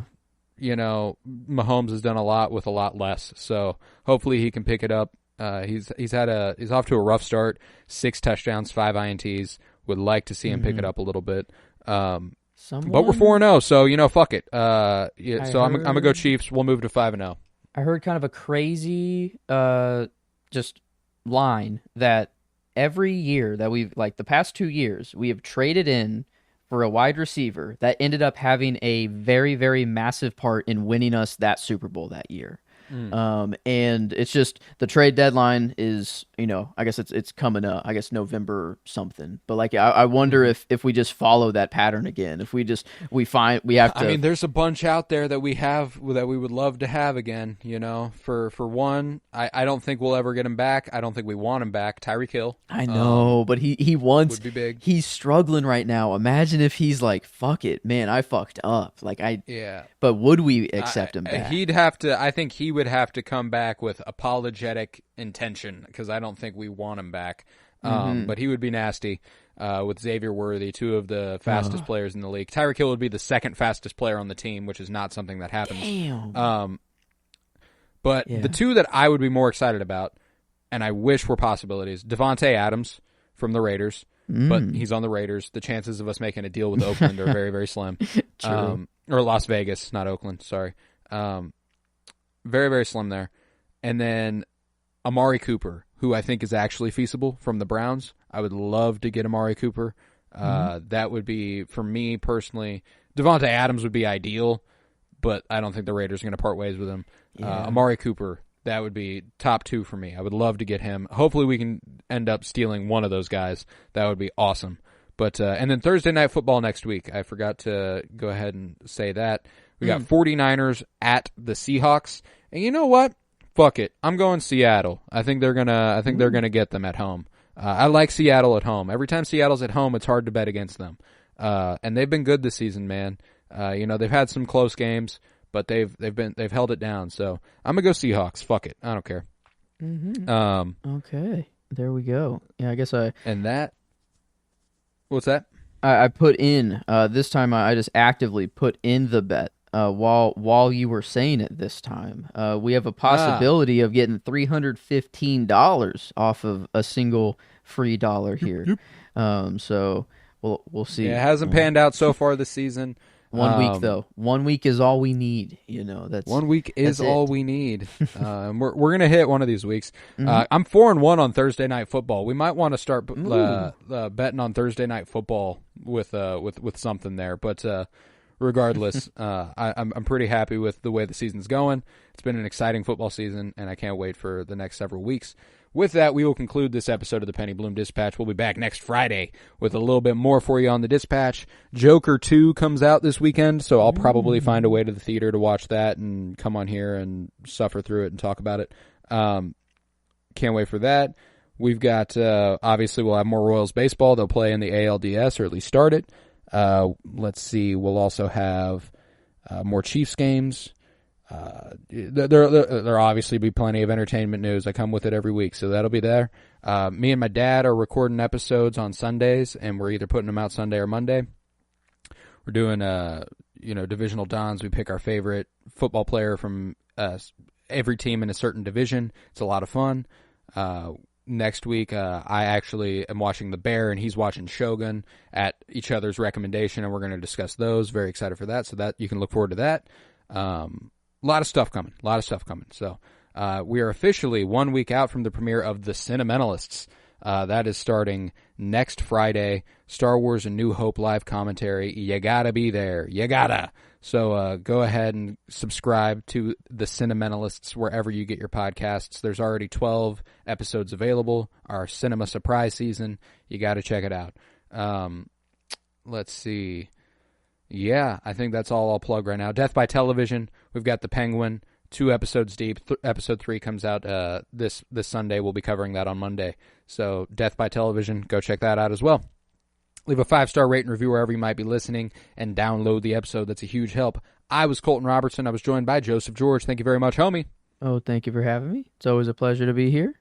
you know, Mahomes has done a lot with a lot less. So hopefully he can pick it up. He's off to a rough start. 6 touchdowns, 5 INTs. Would like to see him pick it up a little bit. But we're 4-0, so, you know, fuck it. I'm going to go Chiefs. We'll move to 5-0. I heard kind of a crazy just line that every year that we've, like the past 2 years, we have traded in for a wide receiver that ended up having a very, very massive part in winning us that Super Bowl that year. And it's just the trade deadline is, you know, I guess it's coming up, I guess November something. But like, I wonder if we just follow that pattern again, if we have to. I mean, there's a bunch out there that we have that we would love to have again, you know, for one, I don't think we'll ever get him back. I don't think we want him back. Tyreek Hill. I know, but he wants, would be big. He's struggling right now. Imagine if he's like, fuck it, man, I fucked up. Like but would we accept him back? He'd have to, I think he would have to come back with apologetic intention because I don't think we want him back. But he would be nasty with Xavier Worthy, two of the fastest players in the league. Tyreek Hill would be the second fastest player on the team, which is not something that happens. Damn. But the two that I would be more excited about, and I wish were possibilities, Devontae Adams from the Raiders, but he's on the Raiders. The chances of us making a deal with Oakland are very, very slim. Or Las Vegas, not Oakland, sorry. Very, very slim there. And then Amari Cooper, who I think is actually feasible from the Browns. I would love to get Amari Cooper. That would be, for me personally, Devontae Adams would be ideal, but I don't think the Raiders are going to part ways with him. Amari Cooper, that would be top two for me. I would love to get him. Hopefully we can end up stealing one of those guys. That would be awesome. But and then Thursday Night Football next week. I forgot to go ahead and say that. We got 49ers at the Seahawks. And you know what? Fuck it. I'm going Seattle. I think they're gonna get them at home. I like Seattle at home. Every time Seattle's at home, it's hard to bet against them. And they've been good this season, man. They've had some close games, but they've held it down. So I'm gonna go Seahawks. Fuck it. I don't care. Okay. There we go. Yeah, I guess What's that? I put in this time. I just actively put in the bet while you were saying it this time. We have a possibility of getting $315 off of a single free dollar here. So we'll see. Yeah, it hasn't panned out so far this season. 1 week though. 1 week is all we need. That's 1 week is all we need. And we're gonna hit one of these weeks. I'm 4-1 on Thursday Night Football. We might want to start betting on Thursday Night Football with something there. But regardless, I'm pretty happy with the way the season's going. It's been an exciting football season, and I can't wait for the next several weeks. With that, we will conclude this episode of the Penny Bloom Dispatch. We'll be back next Friday with a little bit more for you on the Dispatch. Joker 2 comes out this weekend, so I'll probably find a way to the theater to watch that and come on here and suffer through it and talk about it. Can't wait for that. We've got, obviously, we'll have more Royals baseball. They'll play in the ALDS, or at least start it. Let's see. We'll also have more Chiefs games. There'll obviously be plenty of entertainment news. I come with it every week, so that'll be there. Me and my dad are recording episodes on Sundays, and we're either putting them out Sunday or Monday. We're doing, divisional dons. We pick our favorite football player from every team in a certain division. It's a lot of fun. Next week, I actually am watching The Bear, and he's watching Shogun at each other's recommendation, and we're going to discuss those. Very excited for that, so that you can look forward to that. A lot of stuff coming. So we are officially 1 week out from the premiere of The Sentimentalists. That is starting next Friday. Star Wars A New Hope live commentary. You gotta be there. You gotta. So go ahead and subscribe to The Sentimentalists wherever you get your podcasts. There's already 12 episodes available. Our cinema surprise season. You gotta check it out. Let's see. Yeah, I think that's all I'll plug right now. Death by Television. We've got The Penguin, 2 episodes deep. Episode 3 comes out this Sunday. We'll be covering that on Monday. So Death by Television, go check that out as well. Leave a 5-star rate and review wherever you might be listening, and download the episode. That's a huge help. I was Colton Robertson. I was joined by Joseph George. Thank you very much, homie. Oh, thank you for having me. It's always a pleasure to be here.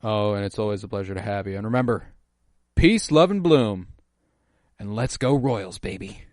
Oh, and it's always a pleasure to have you. And remember, peace, love, and bloom. And let's go Royals, baby.